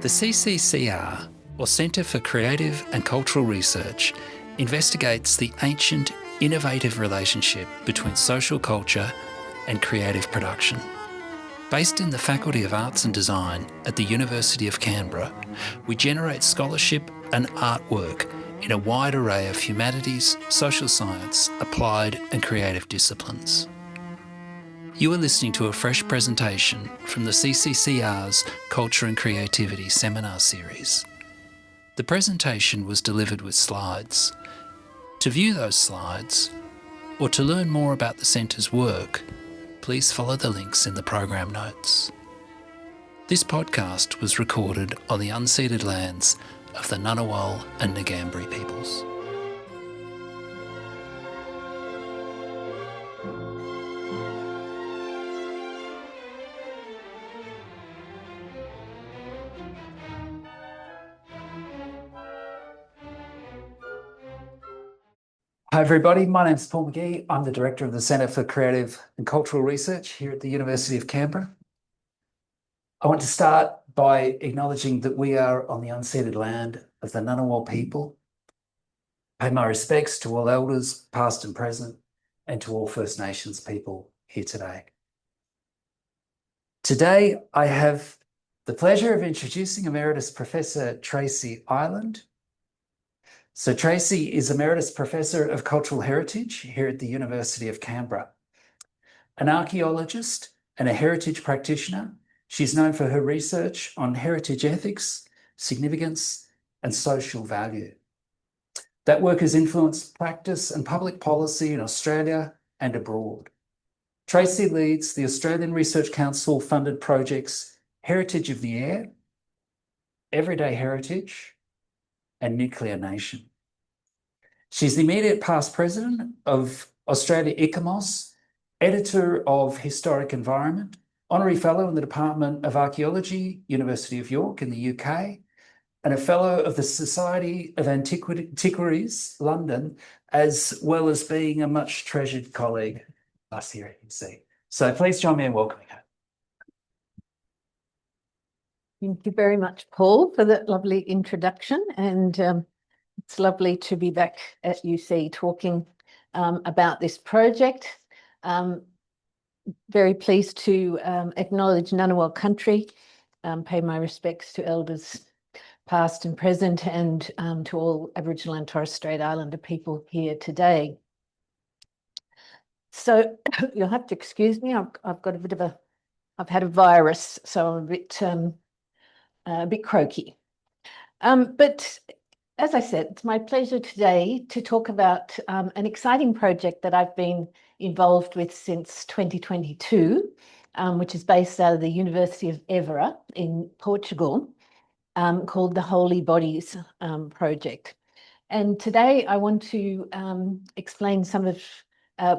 The CCCR, or Centre for Creative and Cultural Research, investigates the ancient, innovative relationship between social culture and creative production. Based in the Faculty of Arts and Design at the University of Canberra, we generate scholarship and artwork in a wide array of humanities, social science, applied and creative disciplines. You are listening to a fresh presentation from the CCCR's Culture and Creativity Seminar Series. The presentation was delivered with slides. To view those slides, or to learn more about the Centre's work, please follow the links in the program notes. This podcast was recorded on the unceded lands of the Ngunnawal and Ngambri peoples. Hi everybody, my name's Paul McGee. I'm the Director of the Centre for Creative and Cultural Research here at the University of Canberra. I want to start by acknowledging that we are on the unceded land of the Ngunnawal people. I pay my respects to all elders, past and present, and to all First Nations people here today. Today, I have the pleasure of introducing Emeritus Professor Tracy Ireland. So Tracy is Emeritus Professor of Cultural Heritage here at the University of Canberra. An archaeologist and a heritage practitioner, she's known for her research on heritage ethics, significance, and social value. That work has influenced practice and public policy in Australia and abroad. Tracy leads the Australian Research Council funded projects Heritage of the Air, Everyday Heritage, and Nuclear Nation. She's the immediate past president of Australia ICOMOS, editor of Historic Environment, honorary fellow in the Department of Archaeology, University of York in the UK, and a fellow of the Society of Antiquaries, London, as well as being a much treasured colleague last year, you can see. So please join me in welcoming her. Thank you very much, Paul, for that lovely introduction. And it's lovely to be back at UC talking about this project. Very pleased to acknowledge Ngunnawal country, pay my respects to elders past and present, and to all Aboriginal and Torres Strait Islander people here today. So you'll have to excuse me, I've got a bit of I've had a virus, so I'm a bit croaky. But as I said, it's my pleasure today to talk about an exciting project that I've been involved with since 2022, which is based out of the University of Évora in Portugal, called the Holy Bodies Project. And today I want to explain some of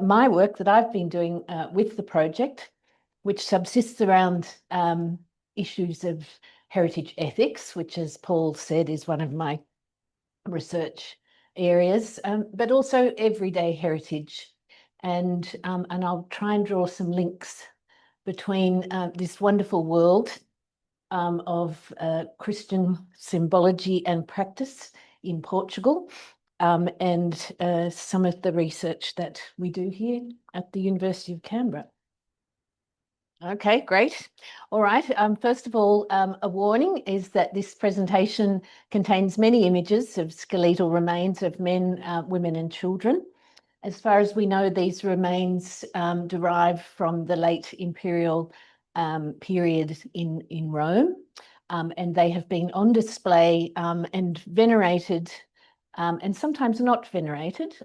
my work that I've been doing with the project, which subsists around issues of heritage ethics, which, as Paul said, is one of my research areas, but also everyday heritage. And I'll try and draw some links between this wonderful world of Christian symbology and practice in Portugal, and some of the research that we do here at the University of Canberra. Okay, great. All right. First of all, a warning is that this presentation contains many images of skeletal remains of men, women and children. As far as we know, these remains derive from the late imperial period in Rome, and they have been on display and venerated, and sometimes not venerated,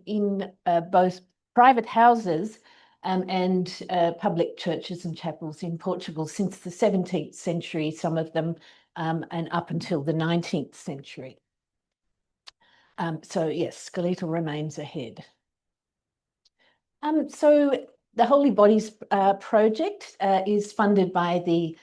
in both private houses and public churches and chapels in Portugal since the 17th century, some of them, and up until the 19th century. So yes, skeletal remains ahead. So the Holy Bodies project is funded by the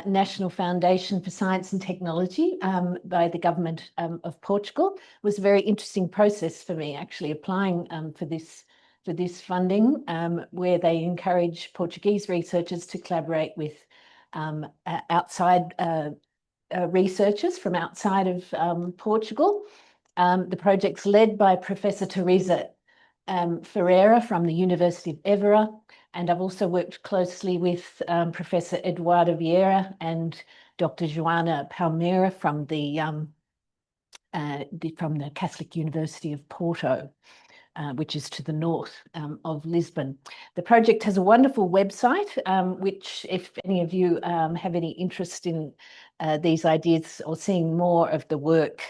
National Foundation for Science and Technology by the government of Portugal. It was a very interesting process for me actually applying for this funding, where they encourage Portuguese researchers to collaborate with outside researchers from outside of Portugal. The project's led by Professor Teresa Ferreira from the University of Évora, and I've also worked closely with Professor Eduardo Vieira and Dr. Joana Palmeira from the Catholic University of Porto, which is to the north of Lisbon. The project has a wonderful website, which if any of you have any interest in these ideas or seeing more of the work,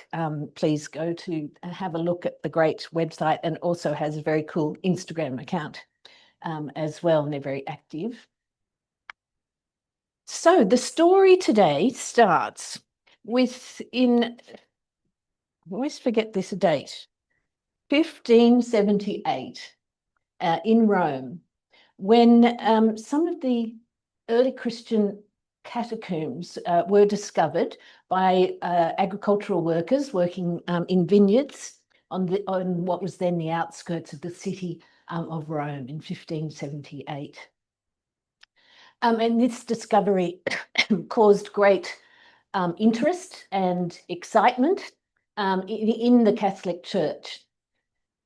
please go to have a look at the great website, and also has a very cool Instagram account as well, and they're very active. So the story today starts with, I always forget this date, 1578 in Rome, when some of the early Christian catacombs were discovered by agricultural workers working in vineyards on what was then the outskirts of the city of Rome in 1578. And this discovery caused great interest and excitement in the Catholic Church.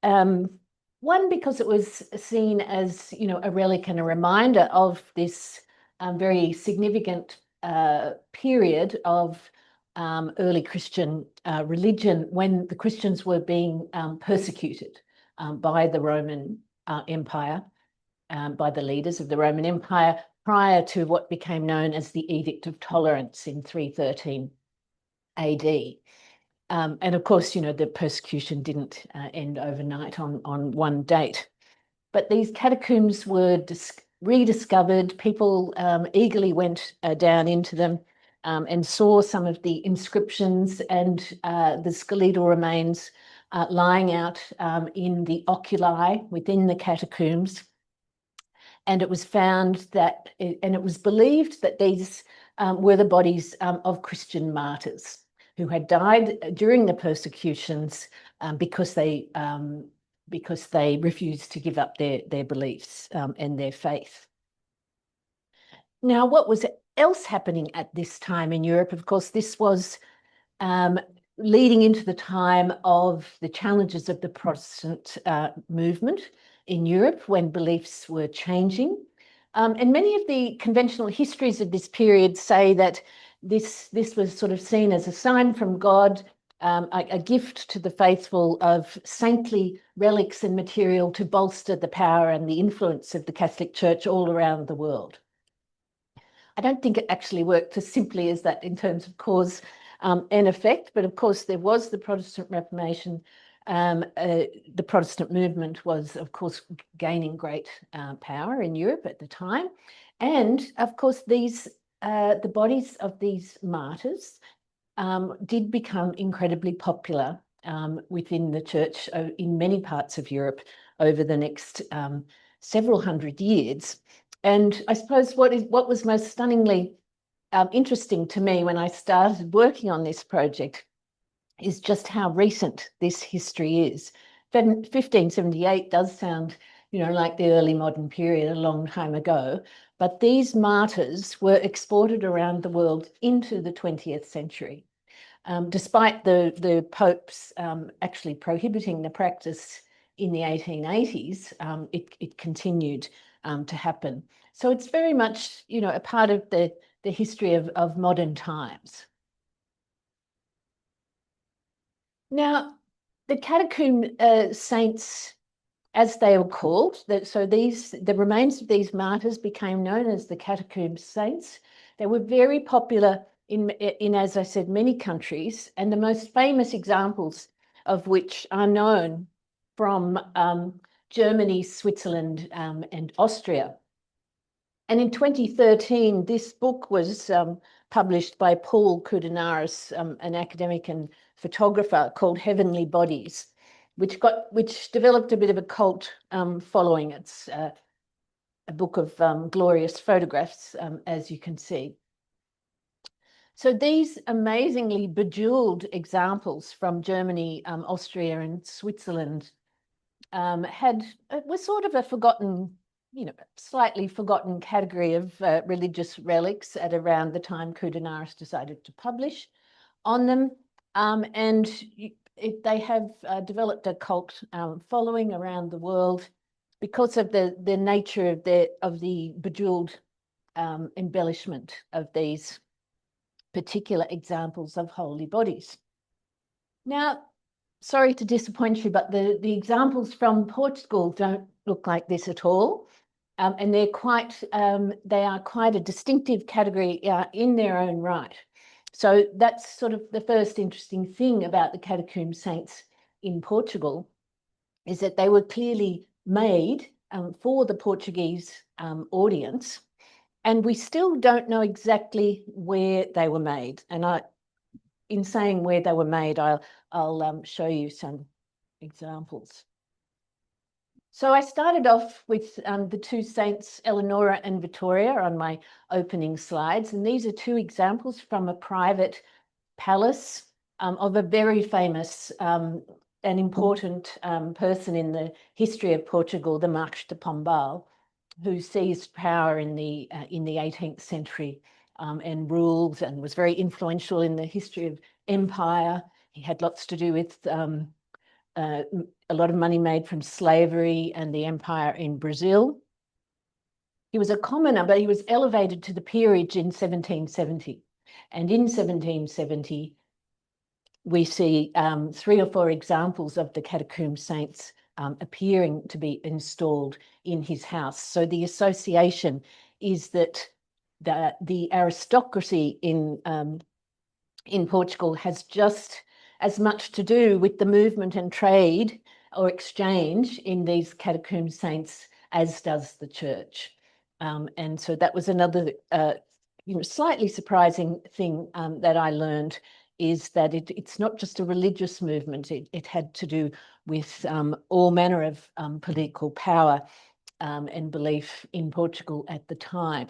One, because it was seen as, a relic and a reminder of this very significant period of early Christian religion, when the Christians were being persecuted by the Roman Empire, by the leaders of the Roman Empire, prior to what became known as the Edict of Tolerance in 313 AD. And of course, the persecution didn't end overnight on one date. But these catacombs were rediscovered. People eagerly went down into them and saw some of the inscriptions and the skeletal remains lying out in the oculi within the catacombs. And it was found that, and it was believed that these were the bodies of Christian martyrs who had died during the persecutions because they refused to give up their beliefs and their faith. Now, what was else happening at this time in Europe? Of course, this was leading into the time of the challenges of the Protestant movement in Europe, when beliefs were changing. And many of the conventional histories of this period say that this was sort of seen as a sign from God, a gift to the faithful of saintly relics and material to bolster the power and the influence of the Catholic Church all around the world. I don't think it actually worked as simply as that in terms of cause and effect, but of course there was the Protestant Reformation. The Protestant movement was, of course, gaining great power in Europe at the time. And of course, the bodies of these martyrs did become incredibly popular within the church in many parts of Europe over the next several hundred years. And I suppose what was most stunningly interesting to me when I started working on this project is just how recent this history is. 1578 does sound, like the early modern period, a long time ago, but these martyrs were exported around the world into the 20th century. Despite the popes actually prohibiting the practice in the 1880s, it continued to happen. So it's very much, a part of the history of modern times. Now, the catacomb saints, as they were called, the remains of these martyrs became known as the catacomb saints. They were very popular in, as I said, many countries, and the most famous examples of which are known from Germany, Switzerland, and Austria. And in 2013, this book was published by Paul Koudenaris, an academic and photographer, called Heavenly Bodies, which developed a bit of a cult following. It's a book of glorious photographs, as you can see. So these amazingly bejeweled examples from Germany, Austria, and Switzerland were sort of a forgotten slightly forgotten category of religious relics at around the time Koudenaris decided to publish on them. And they have developed a cult following around the world because of the nature of the bejeweled embellishment of these particular examples of holy bodies. Now, sorry to disappoint you, but the examples from Portugal don't look like this at all. And they are quite a distinctive category in their own right. So that's sort of the first interesting thing about the catacomb saints in Portugal, is that they were clearly made for the Portuguese audience. And we still don't know exactly where they were made. And in saying where they were made, I'll show you some examples. So I started off with the two saints, Eleonora and Vittoria, on my opening slides. And these are two examples from a private palace of a very famous and important person in the history of Portugal, the Marquês de Pombal, who seized power in the 18th century and ruled and was very influential in the history of empire. He had lots to do with a lot of money made from slavery and the empire in Brazil. He was a commoner, but he was elevated to the peerage in 1770. And in 1770, we see 3 or 4 examples of the catacomb saints appearing to be installed in his house. So the association is that the aristocracy in Portugal has just as much to do with the movement and trade or exchange in these catacomb saints as does the church. And so that was another slightly surprising thing that I learned, is that it's not just a religious movement. It had to do with all manner of political power and belief in Portugal at the time.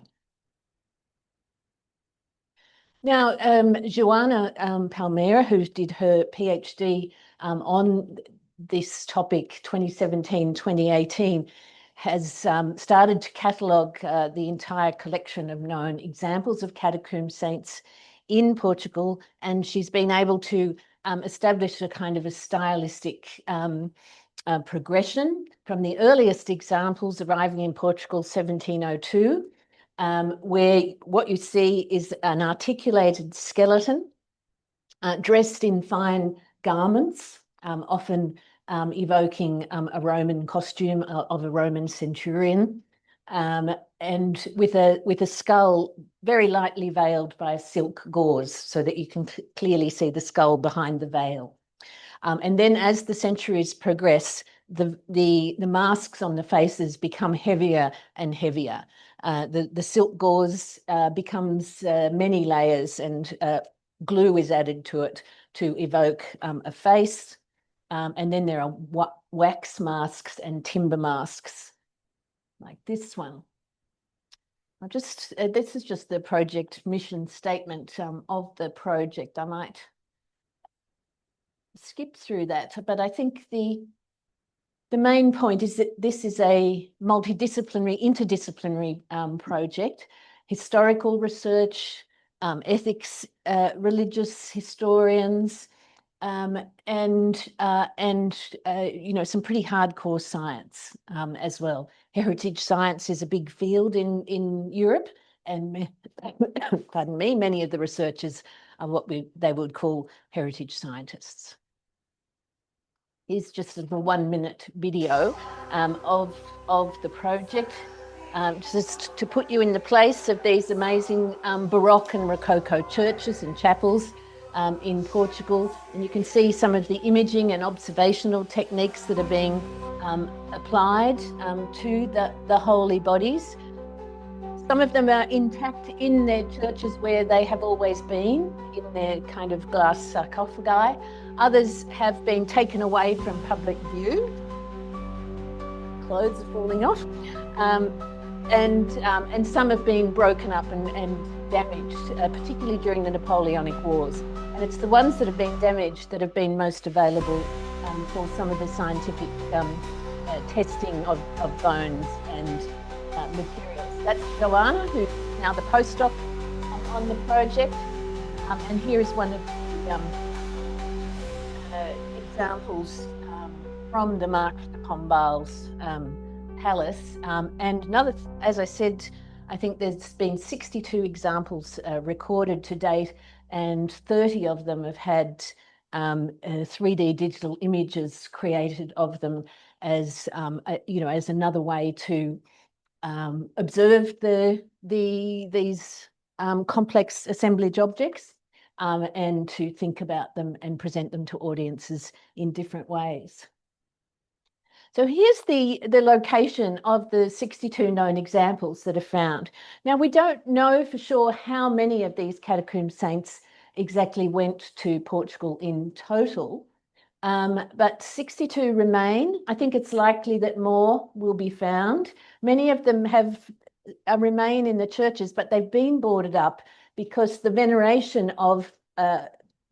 Now, Joana Palmeira, who did her PhD on this topic 2017-2018, has started to catalogue the entire collection of known examples of catacomb saints in Portugal, and she's been able to establish a kind of a stylistic progression from the earliest examples arriving in Portugal 1702, where what you see is an articulated skeleton dressed in fine garments, often evoking a Roman costume of a Roman centurion, and with a skull very lightly veiled by a silk gauze, so that you can clearly see the skull behind the veil. And then as the centuries progress, the masks on the faces become heavier and heavier. The silk gauze becomes many layers, and glue is added to it to evoke a face. And then there are wax masks and timber masks, like this one. This is just the project mission statement of the project. I might skip through that, but I think the main point is that this is a multidisciplinary, interdisciplinary project: historical research, ethics, religious historians, and some pretty hardcore science as well. Heritage science is a big field in Europe, and pardon me, many of the researchers are what they would call heritage scientists. Here's just a 1-minute video of the project, just to put you in the place of these amazing Baroque and Rococo churches and chapels in Portugal. And you can see some of the imaging and observational techniques that are being applied to the holy bodies. Some of them are intact in their churches where they have always been, in their kind of glass sarcophagi. Others have been taken away from public view. Clothes are falling off. And some have been broken up and damaged, particularly during the Napoleonic Wars. And it's the ones that have been damaged that have been most available for some of the scientific testing of bones materials. That's Joanna, who's now the postdoc on the project. And here is one of the examples from the Marc de Pombal's palace. And another, as I said, I think there's been 62 examples recorded to date, and 30 of them have had 3D digital images created of them as as another way to observe these complex assemblage objects and to think about them and present them to audiences in different ways. So here's the location of the 62 known examples that are found. Now, we don't know for sure how many of these catacomb saints exactly went to Portugal in total, but 62 remain. I think it's likely that more will be found. Many of them remain in the churches, but they've been boarded up because the veneration of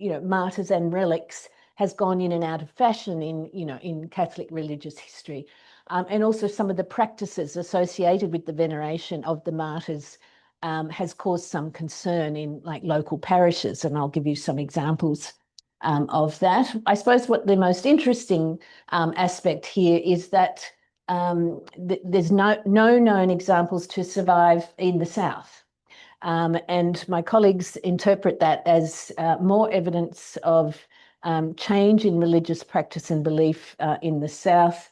martyrs and relics has gone in and out of fashion in Catholic religious history. And also some of the practices associated with the veneration of the martyrs has caused some concern in like local parishes, and I'll give you some examples of that. I suppose what the most interesting aspect here is that there's no known examples to survive in the south. And my colleagues interpret that as more evidence of change in religious practice and belief in the south,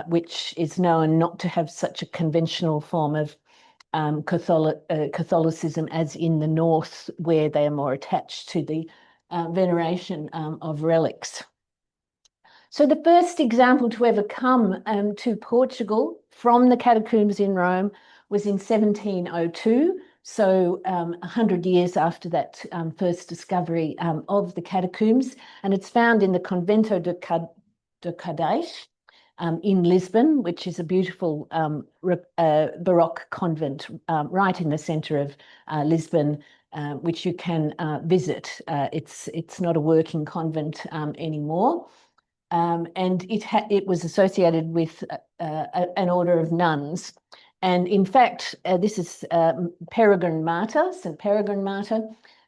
which is known not to have such a conventional form of Catholicism as in the north, where they are more attached to the veneration of relics. So the first example to ever come to Portugal from the catacombs in Rome was in 1702, so 100 years after that first discovery of the catacombs, and it's found in the Convento de Cadais in Lisbon, which is a beautiful Baroque convent right in the centre of Lisbon, which you can visit. It's not a working convent anymore. And it was associated with an order of nuns. And in fact, this is Peregrine Martyr, St. Peregrine Martyr,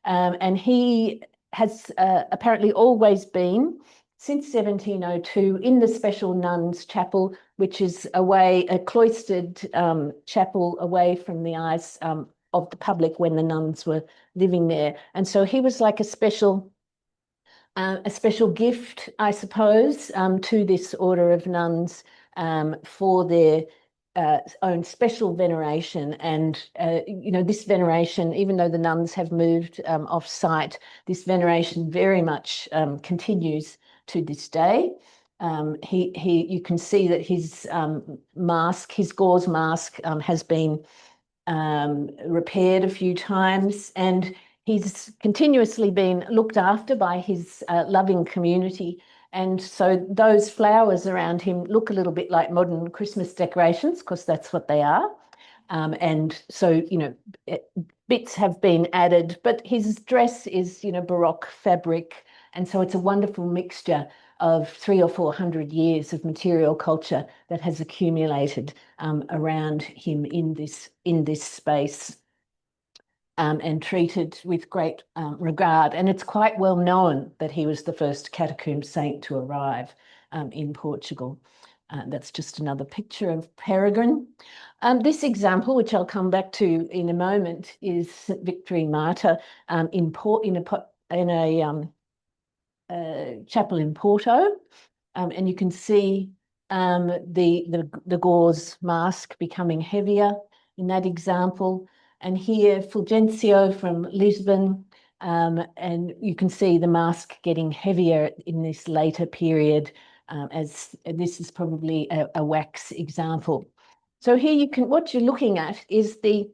and he has apparently always been, since 1702, in the special nuns' chapel, which is a cloistered chapel away from the eyes of the public when the nuns were living there. And so he was like a special gift, I suppose, to this order of nuns for their own special veneration. And, this veneration, even though the nuns have moved off-site, this veneration very much continues to this day. You can see that his mask, his gauze mask, has been repaired a few times, and he's continuously been looked after by his loving community. And so those flowers around him look a little bit like modern Christmas decorations, because that's what they are. And so, bits have been added, but his dress is, Baroque fabric. And so it's a wonderful mixture of 300 or 400 years of material culture that has accumulated around him in this space. And treated with great regard. And it's quite well known that he was the first catacomb saint to arrive in Portugal. That's just another picture of Peregrine. This example, which I'll come back to in a moment, is St. Victory Martyr in a chapel in Porto. And you can see the gauze mask becoming heavier in that example. And here, Fulgencio from Lisbon, and you can see the mask getting heavier in this later period, as this is probably a wax example. So here what you're looking at is the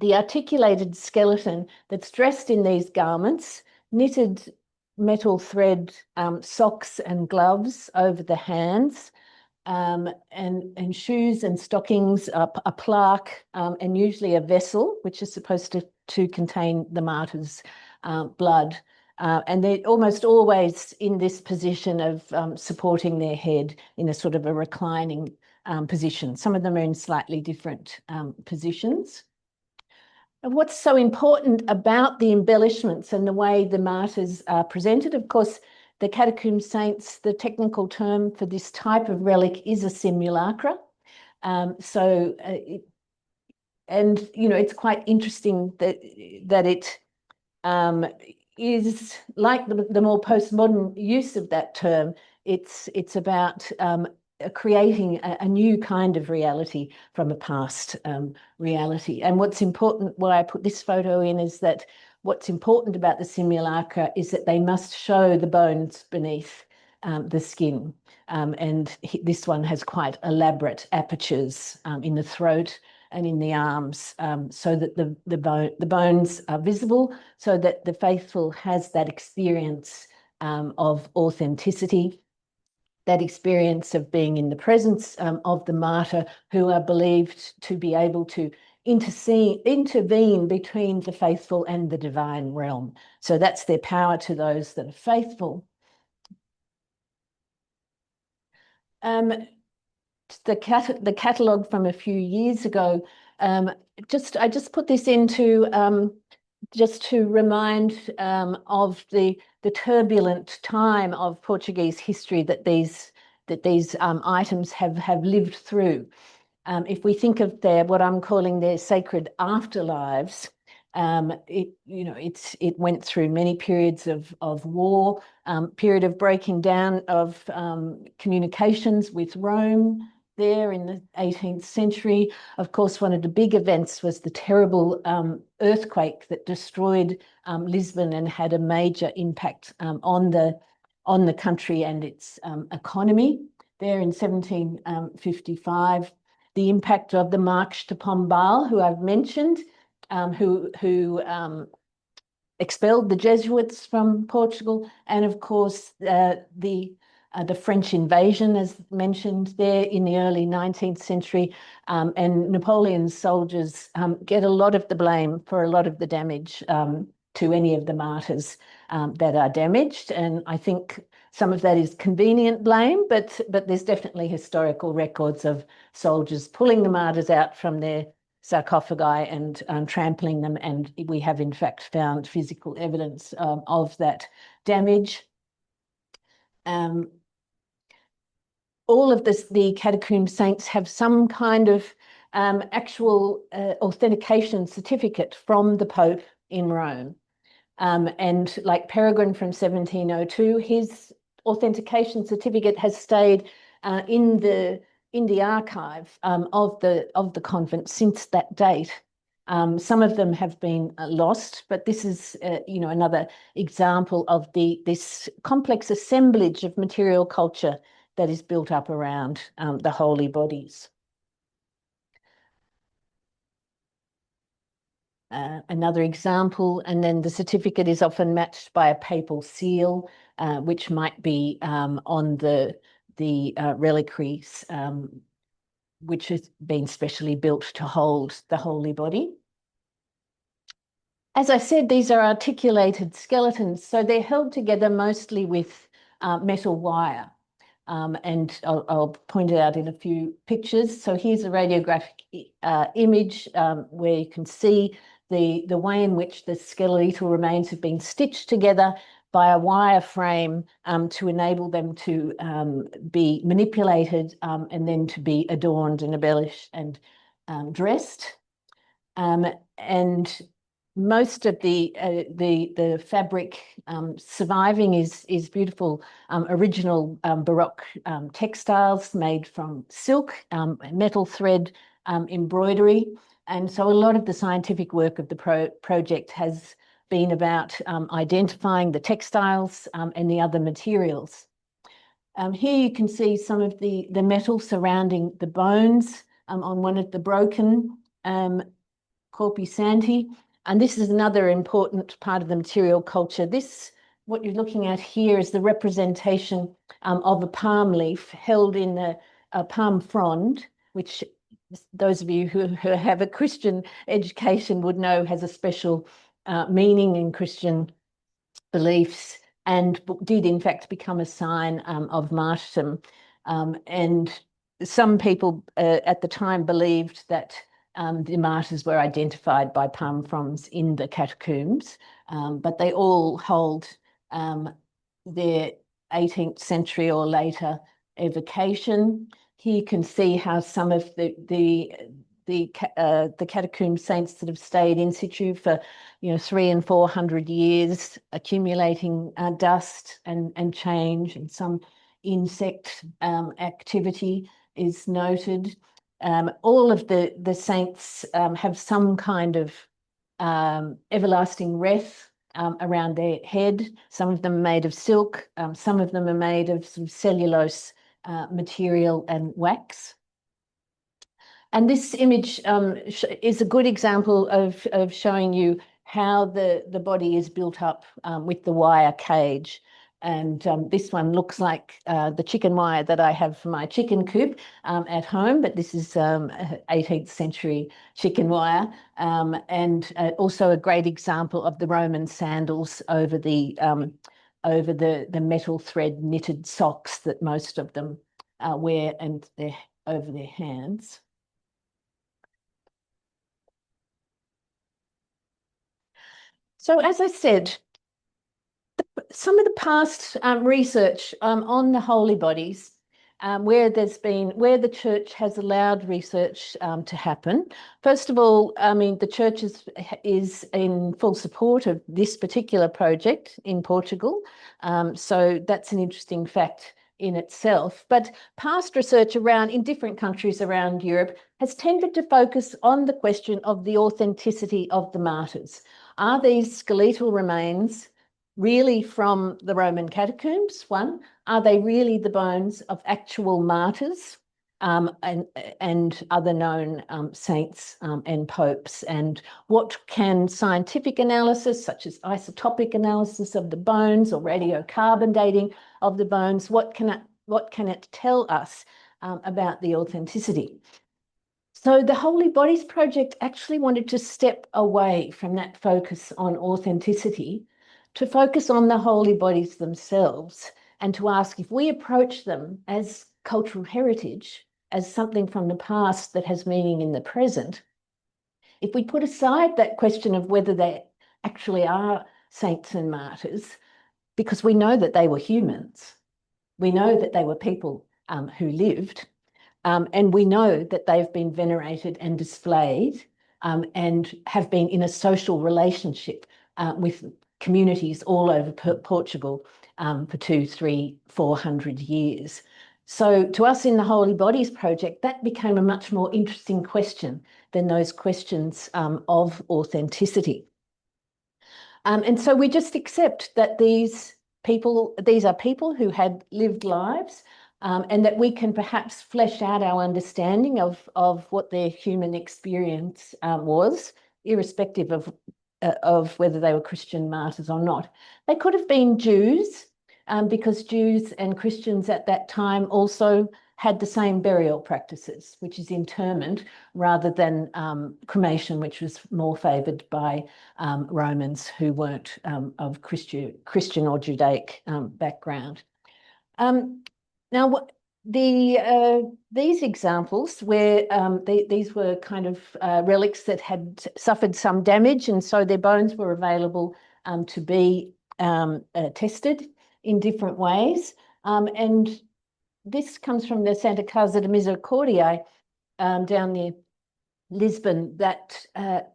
articulated skeleton that's dressed in these garments, knitted metal thread socks and gloves over the hands, and shoes and stockings, a plaque, and usually a vessel, which is supposed to contain the martyr's blood. And they're almost always in this position of supporting their head in a sort of a reclining position. Some of them are in slightly different positions. And what's so important about the embellishments and the way the martyrs are presented, of course, the catacomb saints, the technical term for this type of relic is a simulacra. And you know, it's quite interesting that it is like the more postmodern use of that term. It's about creating a new kind of reality from a past reality. And what's important, why I put this photo in, is that what's important about the simulacra is that they must show the bones beneath the skin. And this one has quite elaborate apertures in the throat and in the arms, so that the bones are visible, so that the faithful has that experience of authenticity, that experience of being in the presence of the martyr, who are believed to be able to intervene between the faithful and the divine realm. So that's their power to those that are faithful. The catalogue from a few years ago, I just put this into just to remind of the turbulent time of Portuguese history that these items have lived through. If we think of what I'm calling their sacred afterlives, it went through many periods of war, period of breaking down of communications with Rome there in the 18th century. Of course, one of the big events was the terrible earthquake that destroyed Lisbon and had a major impact on the country and its economy there in 1755. The impact of the March to Pombal, who I've mentioned, who expelled the Jesuits from Portugal, and of course the French invasion, as mentioned there in the early 19th century, and Napoleon's soldiers get a lot of the blame for a lot of the damage to any of the martyrs that are damaged. And I think some of that is convenient blame, but there's definitely historical records of soldiers pulling the martyrs out from their sarcophagi and trampling them, and we have in fact found physical evidence of that damage. All of the catacomb saints have some kind of actual authentication certificate from the Pope in Rome. And like Peregrine from 1702, his authentication certificate has stayed in the archive of the convent since that date. Some of them have been lost, but this is another example of this complex assemblage of material culture that is built up around the holy bodies. Another example, and then the certificate is often matched by a papal seal, which might be on the reliquaries, which has been specially built to hold the holy body. As I said, these are articulated skeletons, so they're held together mostly with metal wire. And I'll point it out in a few pictures. So here's a radiographic image where you can see the way in which the skeletal remains have been stitched together by a wire frame to enable them to be manipulated and then to be adorned and embellished and dressed. And most of the fabric surviving is beautiful original Baroque textiles made from silk, metal thread embroidery. And so a lot of the scientific work of the project has been about identifying the textiles and the other materials. Here you can see some of the metal surrounding the bones on one of the broken corpi santi. And this is another important part of the material culture. What you're looking at here is the representation of a palm leaf held in a palm frond, which those of you who have a Christian education would know has a special meaning in Christian beliefs and did in fact become a sign of martyrdom. And some people at the time believed that the martyrs were identified by palm fronds in the catacombs, but they all hold their 18th century or later evocation. Here you can see how some of the catacomb saints that have stayed in situ for 300 and 400 years, accumulating dust and change, and some insect activity is noted. All of the saints have some kind of everlasting wreath around their head. Some of them are made of silk, some of them are made of some cellulose material and wax. And this image is a good example of showing you how the body is built up with the wire cage. And this one looks like the chicken wire that I have for my chicken coop at home, but this is 18th century chicken wire, and also a great example of the Roman sandals over the metal thread knitted socks that most of them wear and over their hands. So as I said, some of the past research on the holy bodies, where the church has allowed research to happen. First of all, I mean, the church is in full support of this particular project in Portugal. So that's an interesting fact in itself. But past research in different countries around Europe has tended to focus on the question of the authenticity of the martyrs. Are these skeletal remains really from the Roman catacombs? One, are they really the bones of actual martyrs and other known saints and popes? And what can scientific analysis, such as isotopic analysis of the bones or radiocarbon dating of the bones, what can it tell us about the authenticity? So the Holy Bodies Project actually wanted to step away from that focus on authenticity to focus on the holy bodies themselves and to ask, if we approach them as cultural heritage, as something from the past that has meaning in the present, if we put aside that question of whether they actually are saints and martyrs, because we know that they were humans, we know that they were people who lived, and we know that they've been venerated and displayed and have been in a social relationship with communities all over Portugal for 200, 300, 400 years. So to us in the Holy Bodies Project, that became a much more interesting question than those questions of authenticity. And so we just accept that these are people who had lived lives, and that we can perhaps flesh out our understanding of what their human experience was, irrespective of whether they were Christian martyrs or not. They could have been Jews, because Jews and Christians at that time also had the same burial practices, which is interment rather than cremation, which was more favoured by Romans who weren't of Christian or Judaic background. Now, these examples where these were kind of relics that had suffered some damage, and so their bones were available to be tested in different ways. And this comes from the Santa Casa de Misericordia down near Lisbon. That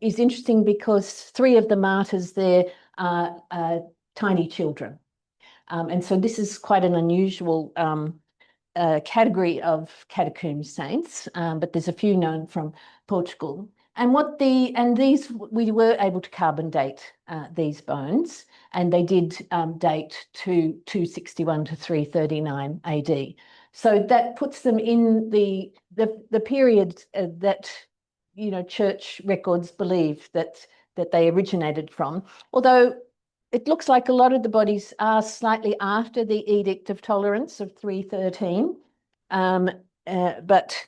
is interesting because 3 of the martyrs there are tiny children. And so this is quite an unusual category of catacomb saints, but there's a few known from Portugal. And these, we were able to carbon date these bones, and they did date to 261 to 339 AD. So that puts them in the period that church records believe that they originated from. Although it looks like a lot of the bodies are slightly after the Edict of Tolerance of 313, but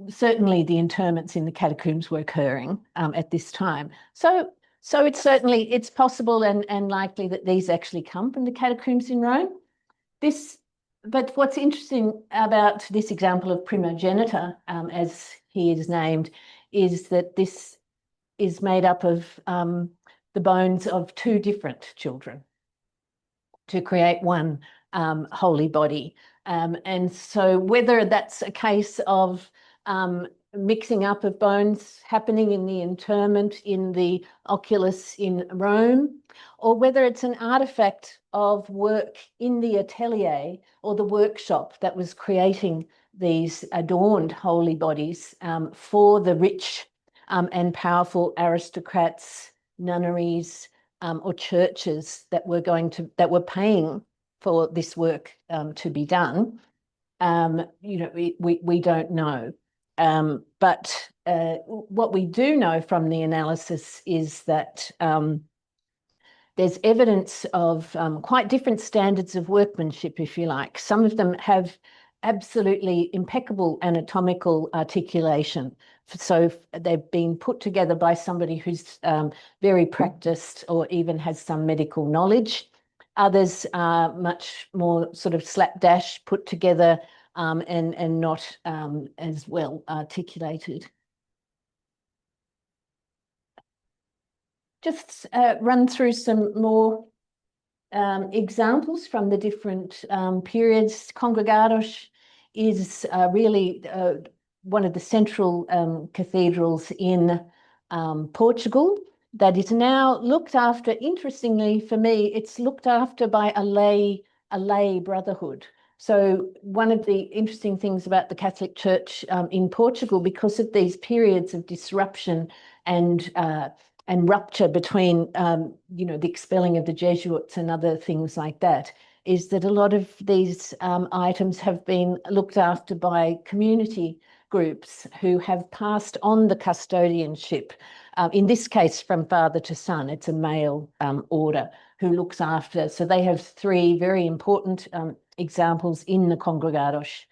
certainly the interments in the catacombs were occurring at this time. So So it's possible and likely that these actually come from the catacombs in Rome. But what's interesting about this example of primogenitor, as he is named, is that this is made up of the bones of two different children to create one holy body. And so whether that's a case of mixing up of bones happening in the interment in the oculus in Rome, or whether it's an artifact of work in the atelier or the workshop that was creating these adorned holy bodies for the rich and powerful aristocrats, nunneries, or churches that were paying for this work to be done. We don't know. But what we do know from the analysis is that there's evidence of quite different standards of workmanship, if you like. Some of them have absolutely impeccable anatomical articulation. So they've been put together by somebody who's very practiced or even has some medical knowledge. Others are much more sort of slapdash, put together and not as well articulated. Just run through some more examples from the different periods. Congregados is really one of the central cathedrals in Portugal that is now looked after. Interestingly for me, it's looked after by a lay brotherhood. So one of the interesting things about the Catholic Church in Portugal, because of these periods of disruption and rupture between, the expelling of the Jesuits and other things like that, is that a lot of these items have been looked after by community groups who have passed on the custodianship, in this case from father to son. It's a male order who looks after. So they have three very important examples in the Congregados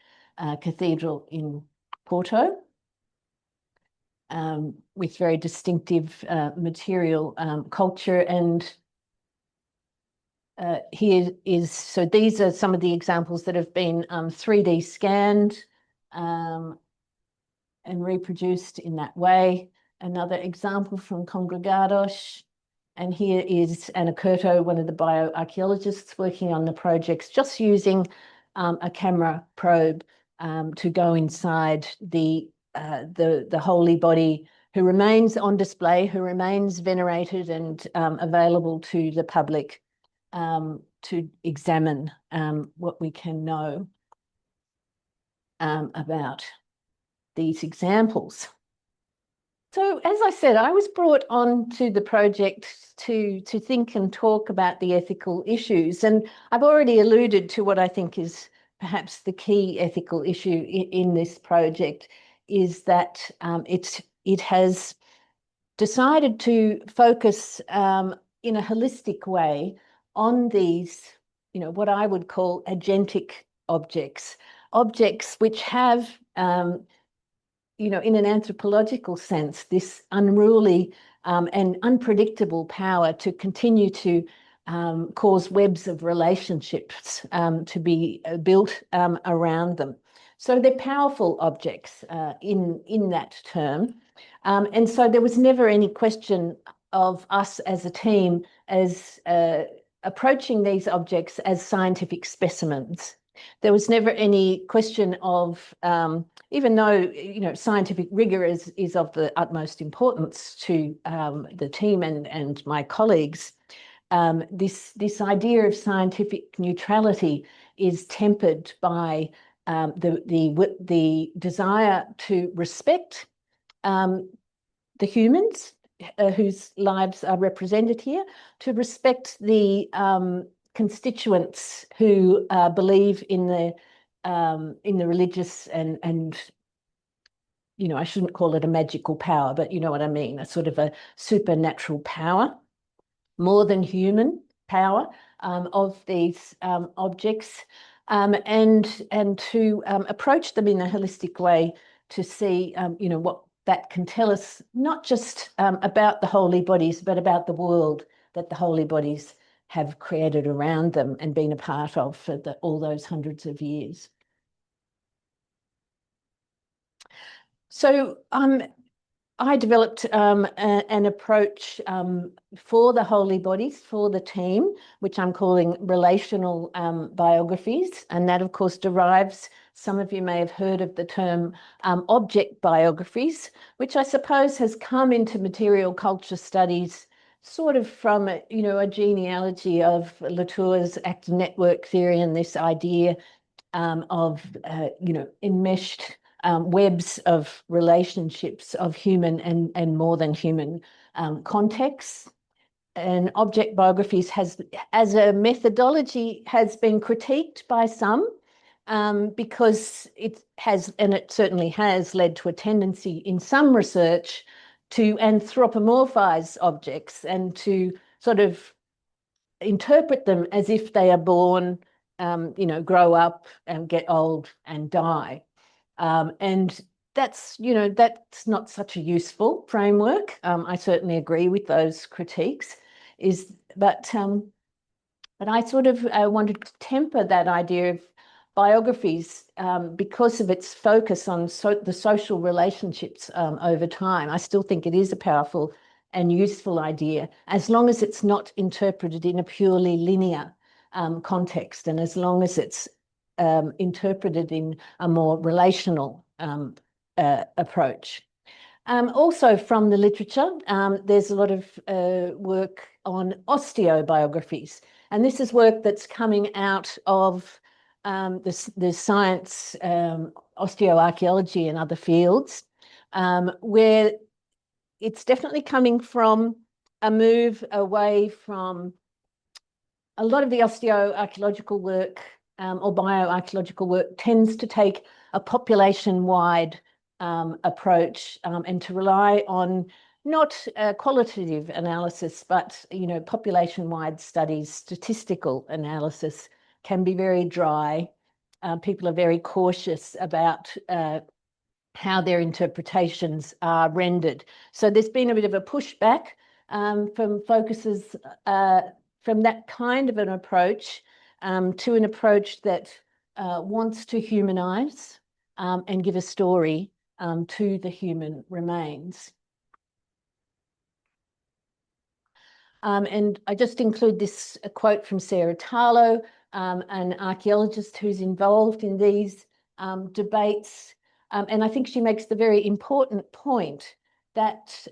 Cathedral in Porto, with very distinctive material culture. And so these are some of the examples that have been 3D scanned and reproduced in that way. Another example from Congregados. And here is Ana Curto, one of the bioarchaeologists working on the projects, just using a camera probe to go inside the holy body, who remains on display, who remains venerated and available to the public to examine what we can know about these examples. So, as I said, I was brought on to the project to think and talk about the ethical issues. And I've already alluded to what I think is perhaps the key ethical issue in this project, is that it has decided to focus in a holistic way on these, what I would call agentic objects which have in an anthropological sense, this unruly and unpredictable power to continue to cause webs of relationships to be built around them. So they're powerful objects in that term. And so there was never any question of us as a team as approaching these objects as scientific specimens. There was never any question of, even though scientific rigor is of the utmost importance to the team and my colleagues, this idea of scientific neutrality is tempered by the desire to respect the humans whose lives are represented here, to respect the constituents who believe in the religious and I shouldn't call it a magical power, but you know what I mean, a sort of a supernatural power, more than human power of these objects, and to approach them in a holistic way to see that can tell us not just about the holy bodies, but about the world that the holy bodies have created around them and been a part of for all those hundreds of years. So I developed an approach for the holy bodies, for the team, which I'm calling relational biographies. And that, of course, derives, some of you may have heard of the term object biographies, which I suppose has come into material culture studies sort of from, a genealogy of Latour's active network theory and this idea of, enmeshed webs of relationships of human and more than human contexts. And object biographies as a methodology, has been critiqued by some because it has, and it certainly has, led to a tendency in some research to anthropomorphize objects and to sort of interpret them as if they are born, grow up and get old and die. And that's not such a useful framework. I certainly agree with those critiques. But I sort of wanted to temper that idea of biographies because of its focus on the social relationships over time. I still think it is a powerful and useful idea, as long as it's not interpreted in a purely linear context, and as long as it's interpreted in a more relational approach. Also from the literature, there's a lot of work on osteobiographies, and this is work that's coming out of the science, osteoarchaeology and other fields, where it's definitely coming from a move away from a lot of the osteoarchaeological work or bioarchaeological work tends to take a population-wide approach and to rely on not qualitative analysis, but population-wide studies. Statistical analysis can be very dry. People are very cautious about how their interpretations are rendered. So there's been a bit of a pushback from focuses from that kind of an approach to an approach that wants to humanize and give a story to the human remains. And I just include this quote from Sarah Tarlow, an archaeologist who's involved in these debates. And I think she makes the very important point that,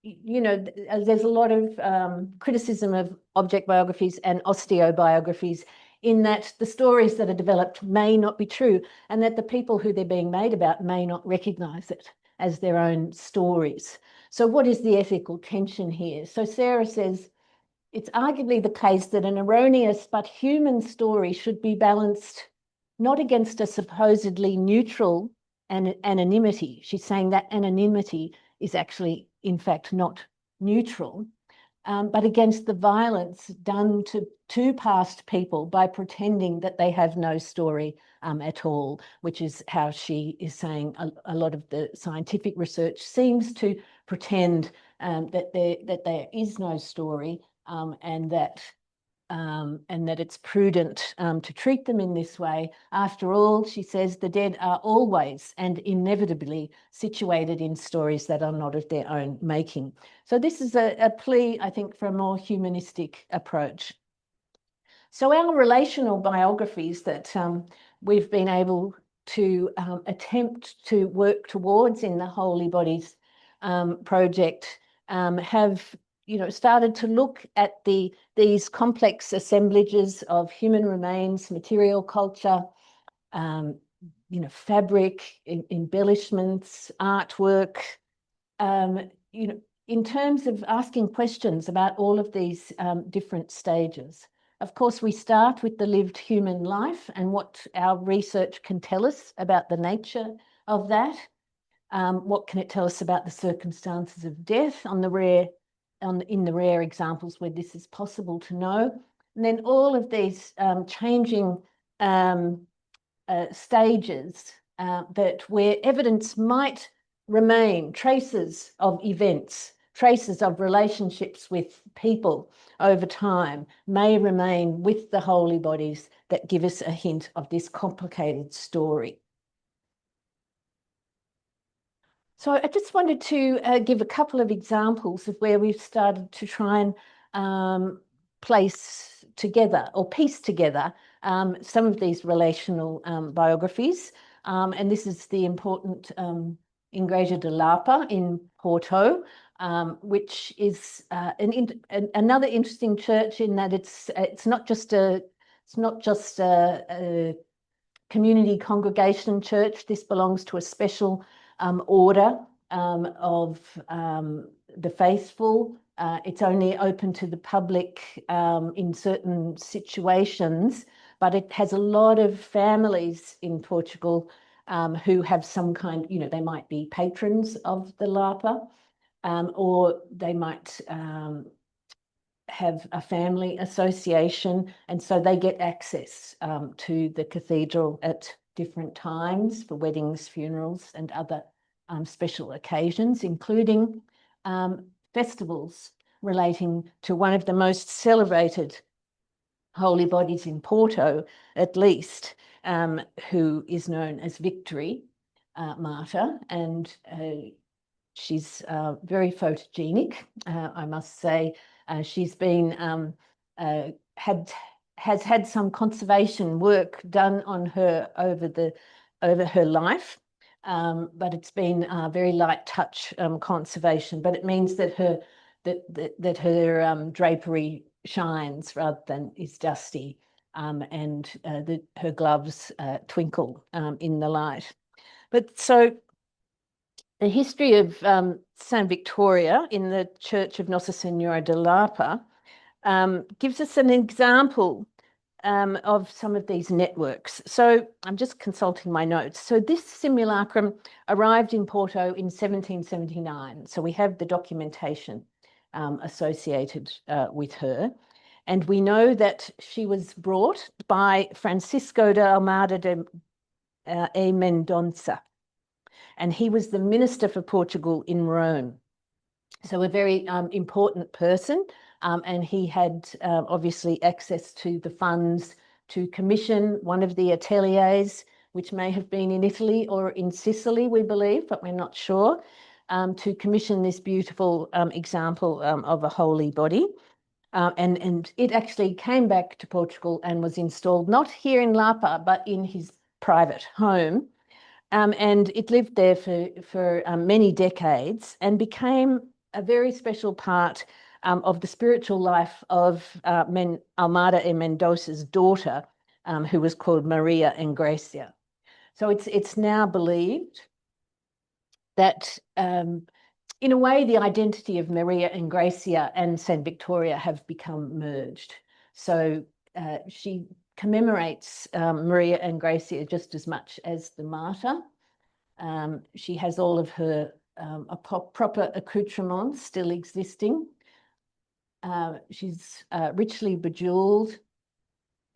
there's a lot of criticism of object biographies and osteobiographies, in that the stories that are developed may not be true, and that the people who they're being made about may not recognize it as their own stories. So what is the ethical tension here? So Sarah says, it's arguably the case that an erroneous but human story should be balanced not against a supposedly neutral anonymity. She's saying that anonymity is actually, in fact, not neutral, but against the violence done to past people by pretending that they have no story at all, which is how she is saying a lot of the scientific research seems to pretend that there is no story, and that it's prudent to treat them in this way. After all, she says, the dead are always and inevitably situated in stories that are not of their own making. So this is a plea, I think, for a more humanistic approach. So our relational biographies that we've been able to attempt to work towards in the Holy Bodies project have started to look at these complex assemblages of human remains, material culture, fabric, embellishments, artwork, in terms of asking questions about all of these different stages. Of course, we start with the lived human life and what our research can tell us about the nature of that. What can it tell us about the circumstances of death in the rare examples where this is possible to know? And then all of these changing stages that where evidence might remain, traces of events, traces of relationships with people over time may remain with the holy bodies that give us a hint of this complicated story. So I just wanted to give a couple of examples of where we've started to try and place together or piece together some of these relational biographies. And this is the important Igreja de Lapa in Porto, which is another interesting church in that it's not just a community congregation church. This belongs to a special order of the faithful. It's only open to the public in certain situations, but it has a lot of families in Portugal who have some kind, they might be patrons of the Lapa, or they might have a family association, and so they get access to the cathedral at different times for weddings, funerals, and other special occasions, including festivals relating to one of the most celebrated holy bodies in Porto, at least, who is known as Victory Martyr, and she's very photogenic, I must say. She's been has had some conservation work done on her over her life, but it's been very light touch conservation. But it means that her drapery shines rather than is dusty, and her gloves twinkle in the light. But so the history of San Victoria in the Church of Nossa Senhora de Lapa gives us an example of some of these networks. So I'm just consulting my notes. So this simulacrum arrived in Porto in 1779. So we have the documentation associated with her. And we know that she was brought by Francisco de Almeida e Mendonça, and he was the minister for Portugal in Rome. So a very important person, and he had obviously access to the funds to commission one of the ateliers, which may have been in Italy or in Sicily, we believe, but we're not sure, to commission this beautiful example of a holy body. And it actually came back to Portugal and was installed not here in Lapa, but in his private home. And it lived there for many decades and became a very special part of the spiritual life of Almeida e Mendonça's daughter, who was called Maria Engrecia. So it's now believed that in a way, the identity of Maria Engrecia and Saint Victoria have become merged. So she commemorates Maria Engrecia just as much as the martyr. She has all of her proper accoutrements still existing. She's richly bejeweled.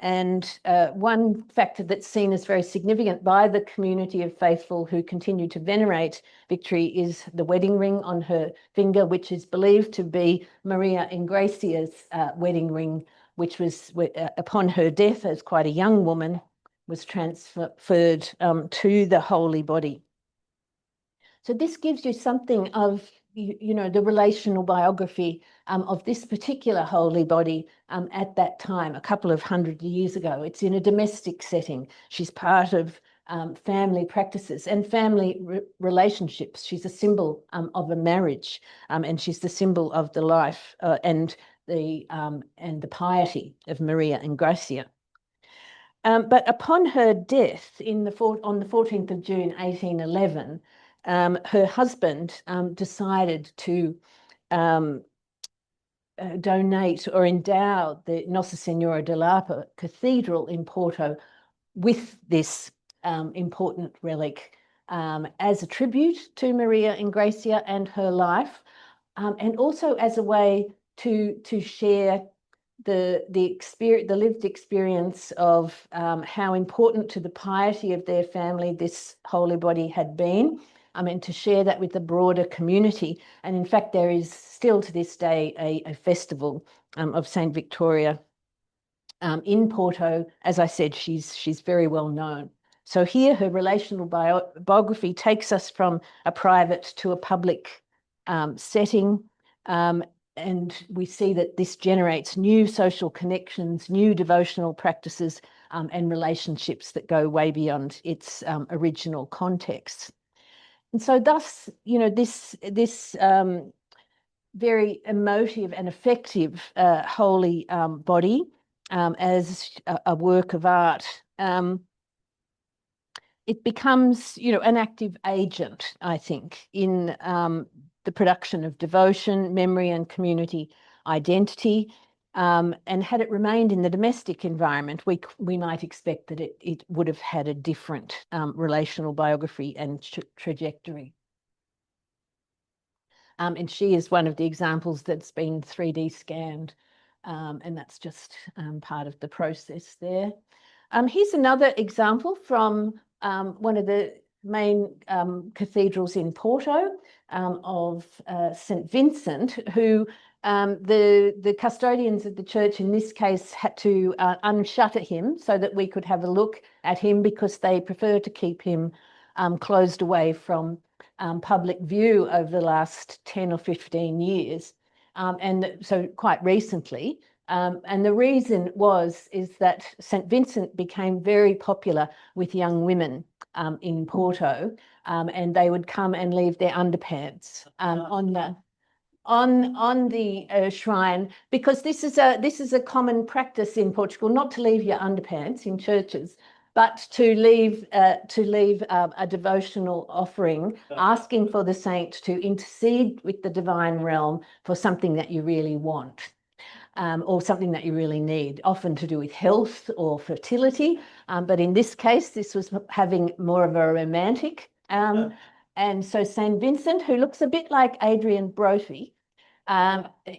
And one factor that's seen as very significant by the community of faithful who continue to venerate Victory is the wedding ring on her finger, which is believed to be Maria Engrecia's wedding ring, which was, upon her death as quite a young woman, was transferred to the holy body. So this gives you something of, the relational biography of this particular holy body at that time, a couple of 100 years ago. It's in a domestic setting. She's part of family practices and family relationships. She's a symbol of a marriage, and she's the symbol of the life and the piety of Maria Engrecia. But upon her death on the 14th of June, 1811, her husband decided to donate or endow the Nossa Senhora de Lapa Cathedral in Porto with this important relic as a tribute to Maria Engrecia and her life, and also as a way to share the lived experience of how important to the piety of their family this holy body had been, and to share that with the broader community. And in fact, there is still to this day a festival of St. Victoria in Porto. As I said, she's very well known. So here her relational biography takes us from a private to a public setting. And we see that this generates new social connections, new devotional practices, and relationships that go way beyond its original context. And so thus, this very emotive and effective holy body as a work of art, it becomes, an active agent, I think, in the production of devotion, memory, and community identity. And had it remained in the domestic environment, we might expect that it would have had a different relational biography and trajectory. And she is one of the examples that's been 3D scanned, and that's just part of the process there. Here's another example from one of the main cathedrals in Porto of St. Vincent, who the custodians of the church in this case had to unshutter him so that we could have a look at him, because they prefer to keep him closed away from public view over the last 10 or 15 years. And so quite recently, and the reason is that St. Vincent became very popular with young women in Porto, and they would come and leave their underpants on the shrine, because this is a common practice in Portugal, not to leave your underpants in churches, but to leave a devotional offering, asking for the saint to intercede with the divine realm for something that you really want. Or something that you really need, often to do with health or fertility. But in this case, this was having more of a romantic. And so St. Vincent, who looks a bit like Adrian Brophy,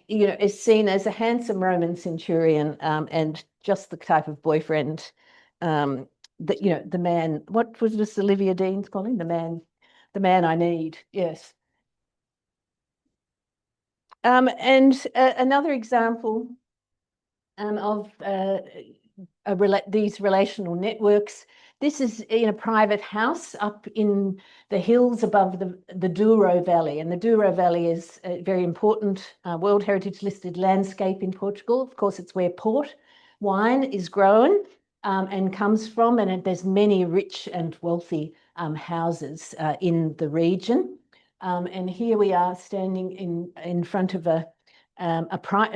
is seen as a handsome Roman centurion, and just the type of boyfriend that, the man, what was this Olivia Dean's calling? The man I need, yes. And another example of these relational networks. This is in a private house up in the hills above the Douro Valley. And the Douro Valley is a very important World Heritage listed landscape in Portugal. Of course, it's where port wine is grown and comes from, and there's many rich and wealthy houses in the region. And here we are standing in front of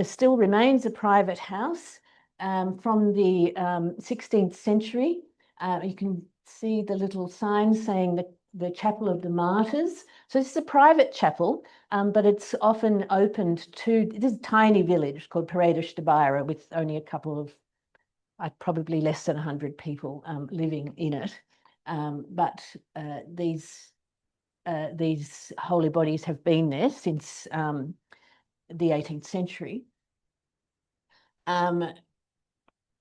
still remains a private house from the 16th century. You can see the little sign saying the Chapel of the Martyrs. So this is a private chapel, but it's often opened to this tiny village called Paredes de Beira, with only a couple of, probably less than 100 people living in it. But these holy bodies have been there since the 18th century.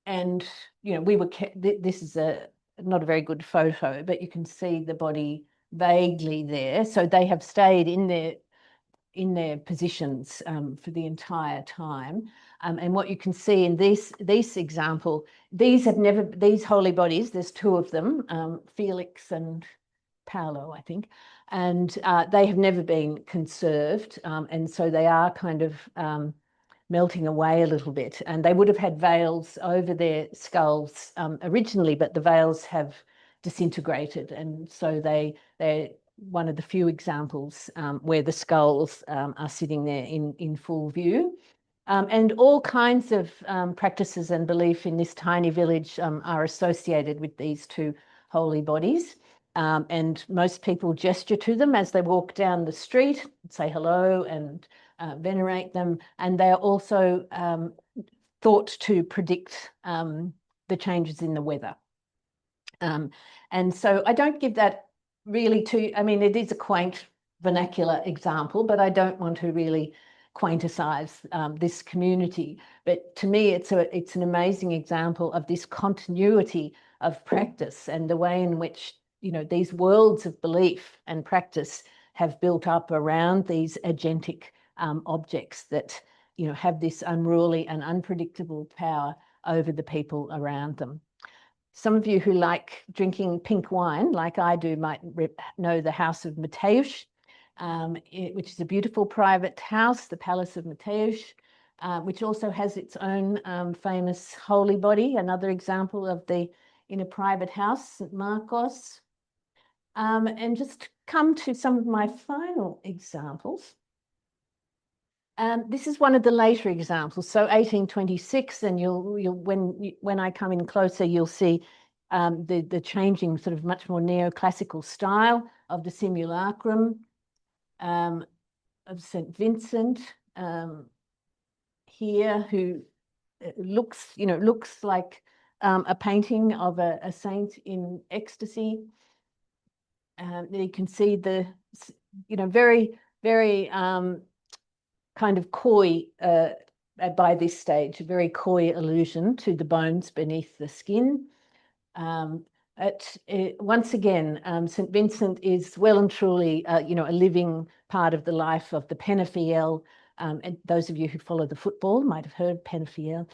And, this is not a very good photo, but you can see the body vaguely there. So they have stayed in their positions for the entire time. And what you can see in this example, these holy bodies, there's two of them, Felix and Paolo, I think, and they have never been conserved. And so they are kind of melting away a little bit. And they would have had veils over their skulls originally, but the veils have disintegrated. And so they're one of the few examples where the skulls are sitting there in full view. And all kinds of practices and belief in this tiny village are associated with these two holy bodies. And most people gesture to them as they walk down the street, say hello and venerate them. And they are also thought to predict the changes in the weather. And so I don't give that really it is a quaint vernacular example, but I don't want to really quanticize this community. But to me, it's an amazing example of this continuity of practice and the way in which, you know, these worlds of belief and practice have built up around these agentic objects that, you know, have this unruly and unpredictable power over the people around them. Some of you who like drinking pink wine, like I do, might know the House of Mateusz, which is a beautiful private house, the Palace of Mateusz, which also has its own famous holy body, another example of in a private house, St. Marcos. And just come to some of my final examples. This is one of the later examples, so 1826, and when I come in closer, you'll see the changing sort of much more neoclassical style of the simulacrum of St. Vincent here, who looks like a painting of a saint in ecstasy. You can see the, you know, very, very kind of coy, by this stage, a very coy allusion to the bones beneath the skin. Once again, St. Vincent is well and truly, you know, a living part of the life of the Penafiel. And those of you who follow the football might have heard Penafiel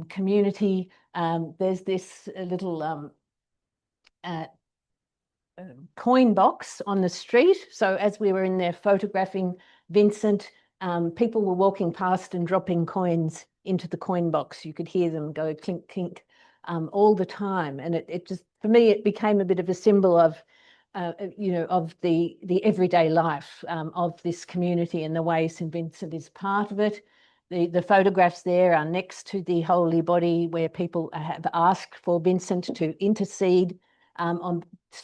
community. There's this little coin box on the street. So as we were in there photographing Vincent, people were walking past and dropping coins into the coin box. You could hear them go clink, clink all the time. And it just, for me, it became a bit of a symbol of, you know, of the everyday life of this community and the way St. Vincent is part of it. The photographs there are next to the holy body where people have asked for Vincent to intercede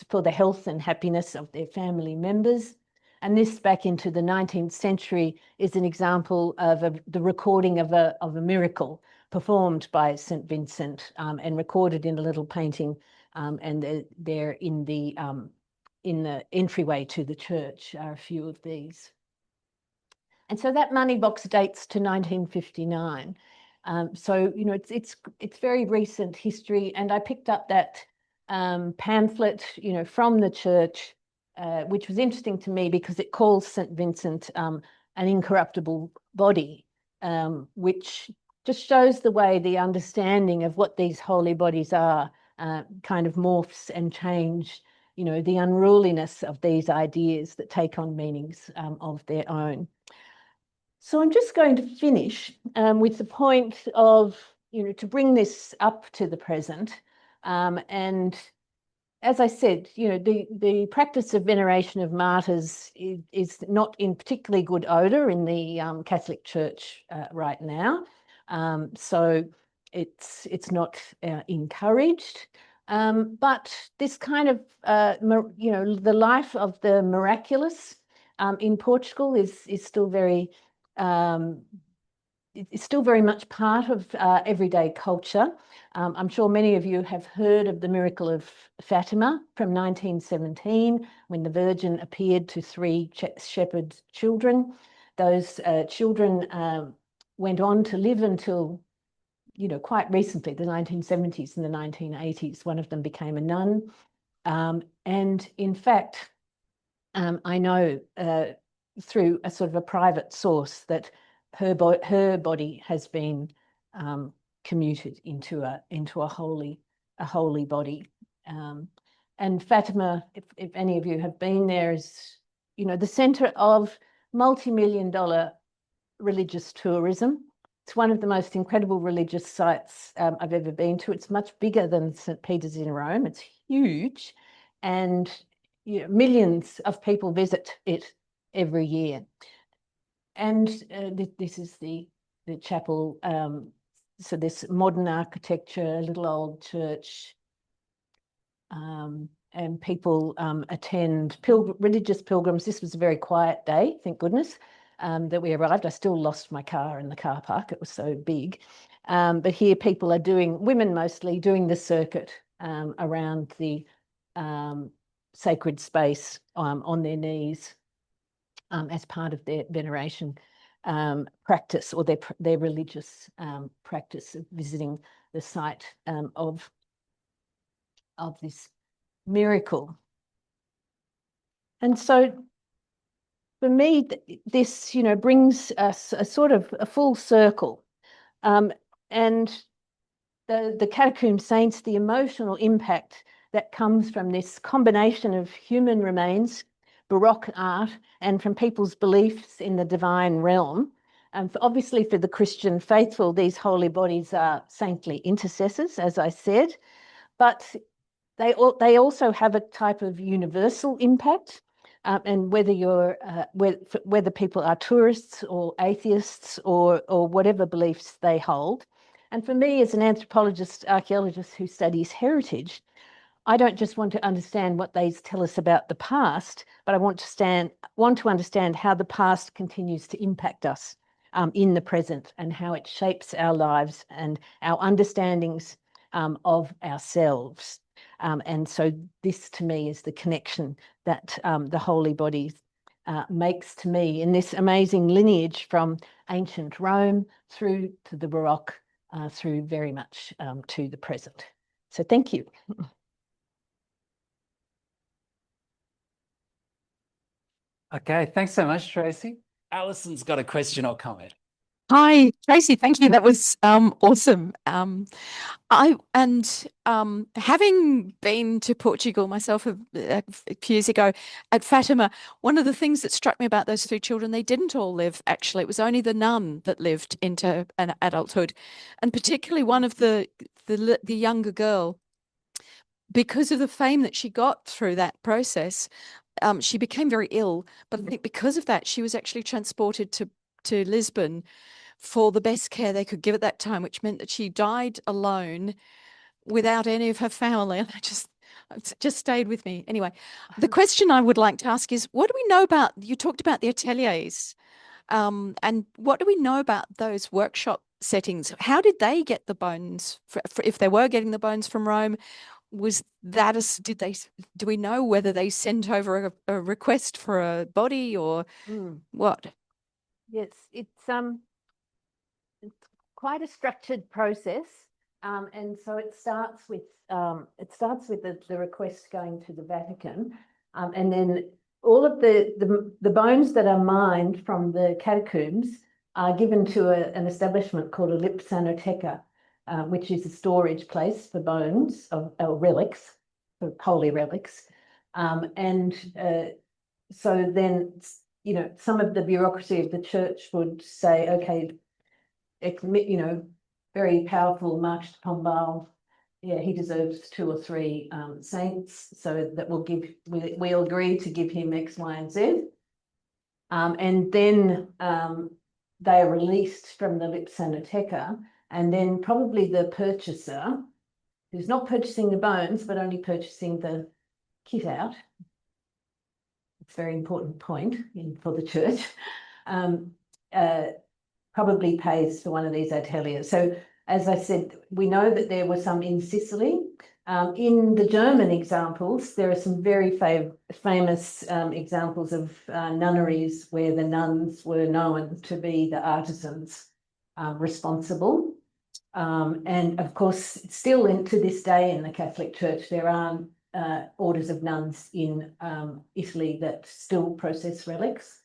for the health and happiness of their family members. And this, back into the 19th century, is an example of the recording of a miracle performed by St. Vincent and recorded in a little painting, and there in the entryway to the church are a few of these. And so that money box dates to 1959. So, you know, it's very recent history, and I picked up that pamphlet, you know, from the church, which was interesting to me because it calls St. Vincent an incorruptible body, which just shows the way the understanding of what these holy bodies are kind of morphs and change, you know, the unruliness of these ideas that take on meanings of their own. So I'm just going to finish with the point of, you know, to bring this up to the present. And as I said, you know, the practice of veneration of martyrs is not in particularly good odour in the Catholic Church right now. So it's not encouraged. But this kind of, you know, the life of the miraculous in Portugal is still very it's still very much part of everyday culture. I'm sure many of you have heard of the miracle of Fatima from 1917, when the Virgin appeared to 3 shepherd children. Those children went on to live until, you know, quite recently, the 1970s and the 1980s. One of them became a nun. And in fact, I know through a sort of a private source that her body has been commuted into a holy body. And Fatima, if any of you have been there, is, you know, the centre of multi-million-dollar religious tourism. It's one of the most incredible religious sites I've ever been to. It's much bigger than St. Peter's in Rome. It's huge, and, you know, millions of people visit it every year. And this is the chapel. So this modern architecture, little old church, and people attend, religious pilgrims. This was a very quiet day, thank goodness, that we arrived. I still lost my car in the car park. It was so big. But here people are women mostly, doing the circuit around the sacred space on their knees as part of their veneration practice, or their religious practice of visiting the site of this miracle. And so for me, this, brings us a sort of a full circle. And the catacomb saints, the emotional impact that comes from this combination of human remains, Baroque art, and from people's beliefs in the divine realm. Obviously, for the Christian faithful, these holy bodies are saintly intercessors, as I said, but they also have a type of universal impact. And whether people are tourists or atheists or whatever beliefs they hold. And for me, as an anthropologist, archaeologist who studies heritage, I don't just want to understand what they tell us about the past, but I want to understand how the past continues to impact us in the present, and how it shapes our lives and our understandings of ourselves. And so this, to me, is the connection that the holy bodies makes to me in this amazing lineage from ancient Rome through to the Baroque, through very much to the present. So thank you. Okay, thanks so much, Tracy. Alison's got a question or comment. Hi, Tracy. Thank you. That was awesome. Having been to Portugal myself a few years ago at Fatima, one of the things that struck me about those three children, they didn't all live, actually. It was only the nun that lived into an adulthood, and particularly one of the younger girl, because of the fame that she got through that process. She became very ill, but I think because of that, she was actually transported to Lisbon for the best care they could give at that time, which meant that she died alone without any of her family. And it just stayed with me. Anyway, the question I would like to ask is, what do we know about, you talked about the ateliers, and what do we know about those workshop settings? How did they get the bones, if they were getting the bones from Rome? Was that do we know whether they sent over a request for a body or what? Yes, it's quite a structured process, and so it starts with the request going to the Vatican, and then all of the bones that are mined from the catacombs are given to an establishment called a lipsanoteca, which is a storage place for bones of relics, for holy relics, and so then, some of the bureaucracy of the church would say, okay, very powerful March de Pombal, yeah, he deserves 2 or 3 saints, so that we'll agree to give him X, Y, and Z. And then they are released from the lipsanoteca, and then probably the purchaser, who's not purchasing the bones, but only purchasing the kit out. It's a very important point for the church. Probably pays for one of these ateliers. So, as I said, we know that there were some in Sicily. In the German examples, there are some very famous examples of nunneries where the nuns were known to be the artisans responsible. And of course, still to this day in the Catholic Church, there are orders of nuns in Italy that still process relics.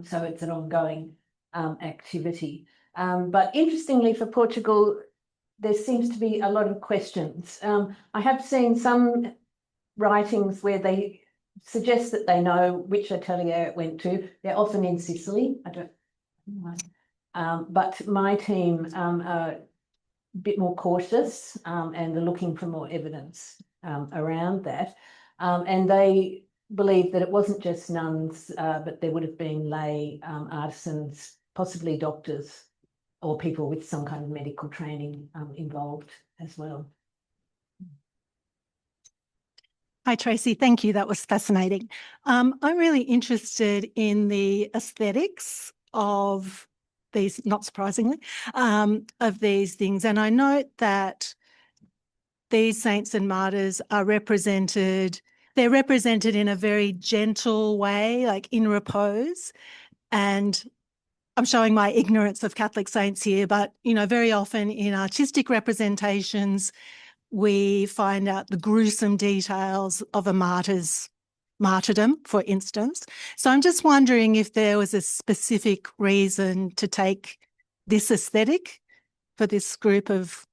So it's an ongoing activity. But interestingly for Portugal, there seems to be a lot of questions. I have seen some writings where they suggest that they know which atelier it went to. They're often in Sicily. I don't know. But my team are a bit more cautious and are looking for more evidence around that. And they believe that it wasn't just nuns, but there would have been lay artisans, possibly doctors, or people with some kind of medical training involved as well. Hi, Tracy. Thank you. That was fascinating. I'm really interested in the aesthetics of these, not surprisingly, of these things. And I note that these saints and martyrs are represented, they're represented in a very gentle way, like in repose. And I'm showing my ignorance of Catholic saints here, but, you know, very often in artistic representations, we find out the gruesome details of a martyrdom, for instance. So I'm just wondering if there was a specific reason to take this aesthetic for this group of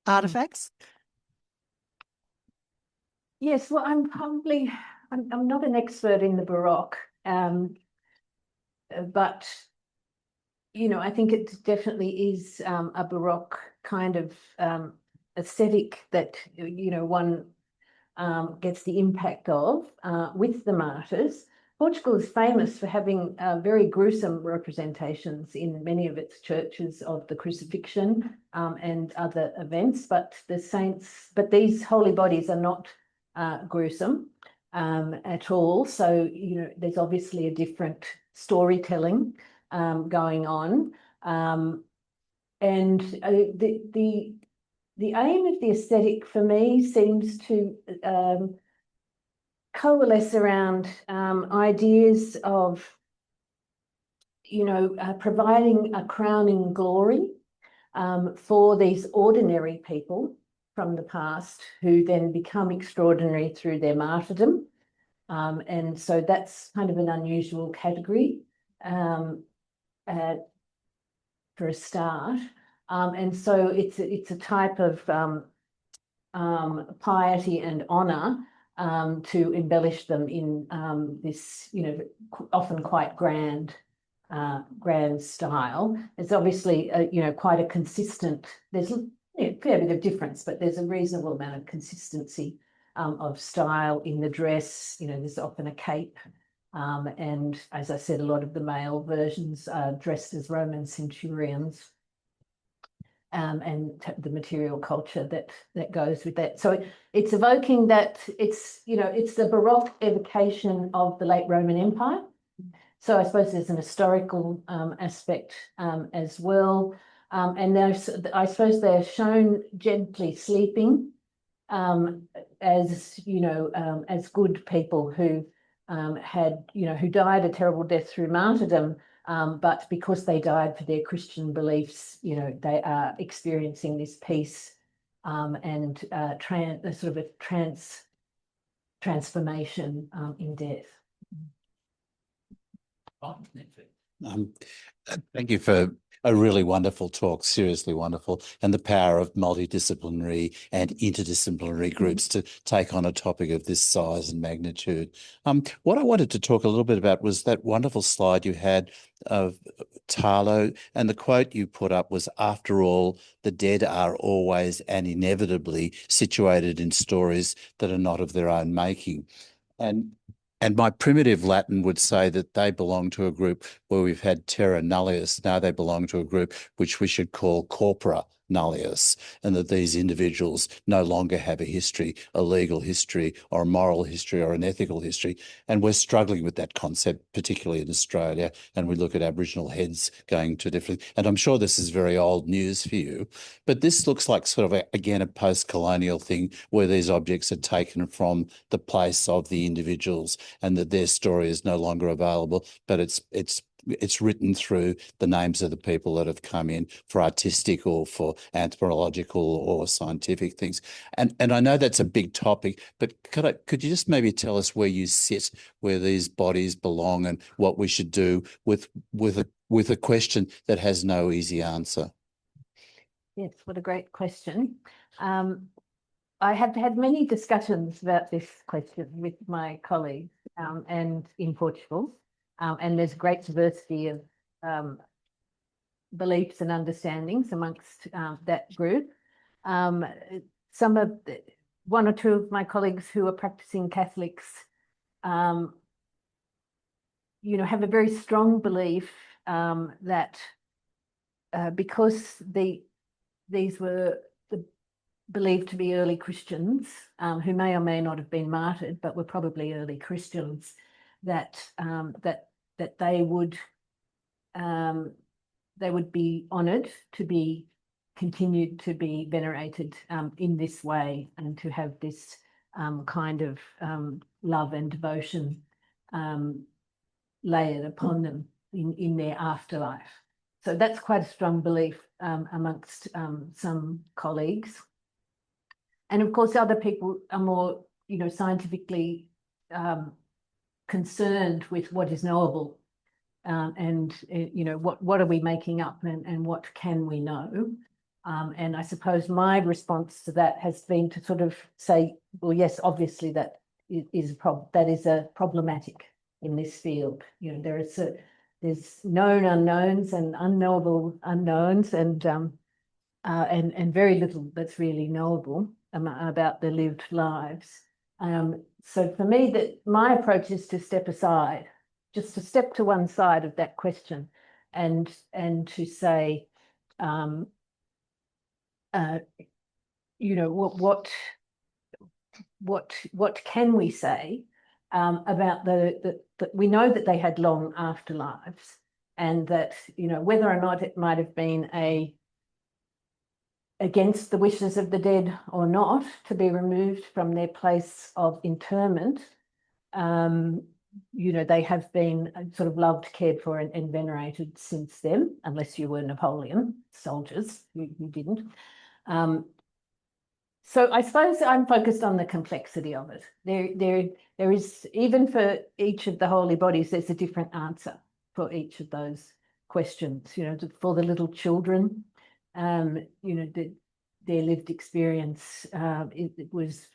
artefacts. Yes, well, I'm not an expert in the Baroque, but you know, I think it definitely is a Baroque kind of aesthetic that, you know, one gets the impact of with the martyrs. Portugal is famous for having very gruesome representations in many of its churches of the crucifixion and other events, but these holy bodies are not gruesome at all. So, you know, there's obviously a different storytelling going on. And the aim of the aesthetic for me seems to coalesce around ideas of, you know, providing a crowning glory for these ordinary people from the past who then become extraordinary through their martyrdom. And so that's kind of an unusual category for a start. And so it's a type of piety and honour to embellish them in this, you know, often quite grand style. It's obviously, you know, quite a consistent, there's a fair bit of difference, but there's a reasonable amount of consistency of style in the dress. You know, there's often a cape. And as I said, a lot of the male versions are dressed as Roman centurions. And the material culture that goes with that. So it's evoking that, it's, you know, it's the Baroque evocation of the late Roman Empire. So I suppose there's an historical aspect as well. And I suppose they're shown gently sleeping as, you know, as good people who had, you know, who died a terrible death through martyrdom. But because they died for their Christian beliefs, you know, they are experiencing this peace and sort of a transformation in death. Thank you for a really wonderful talk, seriously wonderful, and the power of multidisciplinary and interdisciplinary groups to take on a topic of this size and magnitude. What I wanted to talk a little bit about was that wonderful slide you had of Tarlo, and the quote you put up was, "After all, the dead are always and inevitably situated in stories that are not of their own making." And my primitive Latin would say that they belong to a group where we've had terra nullius. Now they belong to a group which we should call corpora nullius, and that these individuals no longer have a history, a legal history or a moral history or an ethical history. And we're struggling with that concept, particularly in Australia. And we look at Aboriginal heads going to different, and I'm sure this is very old news for you, but this looks like sort of, again, a post-colonial thing where these objects are taken from the place of the individuals and that their story is no longer available, but it's written through the names of the people that have come in for artistic or for anthropological or scientific things. And I know that's a big topic, but could you just maybe tell us where you sit, where these bodies belong, and what we should do with a question that has no easy answer? Yes, what a great question. I have had many discussions about this question with my colleagues and in Portugal. And there's great diversity of beliefs and understandings amongst that group. One or two of my colleagues who are practicing Catholics, you know, have a very strong belief that because these were believed to be early Christians who may or may not have been martyred, but were probably early Christians, that they would be honoured to be continued to be venerated in this way, and to have this kind of love and devotion layered upon them. in their afterlife. So that's quite a strong belief amongst some colleagues. And of course, other people are more, scientifically concerned with what is knowable and what are we making up and what can we know. And I suppose my response to that has been to sort of say, well, yes, obviously that is a problematic in this field. There's known unknowns and unknowable unknowns, and very little that's really knowable about the lived lives. So for me, that my approach is to step aside, just to step to one side of that question, and to say, what can we say about we know that they had long afterlives, and that whether or not it might have been against the wishes of the dead or not to be removed from their place of interment, they have been sort of loved, cared for, and venerated since then, unless you were Napoleon soldiers who didn't. So I suppose I'm focused on the complexity of it. There is, even for each of the holy bodies, there's a different answer for each of those questions. For the little children, their lived experience it was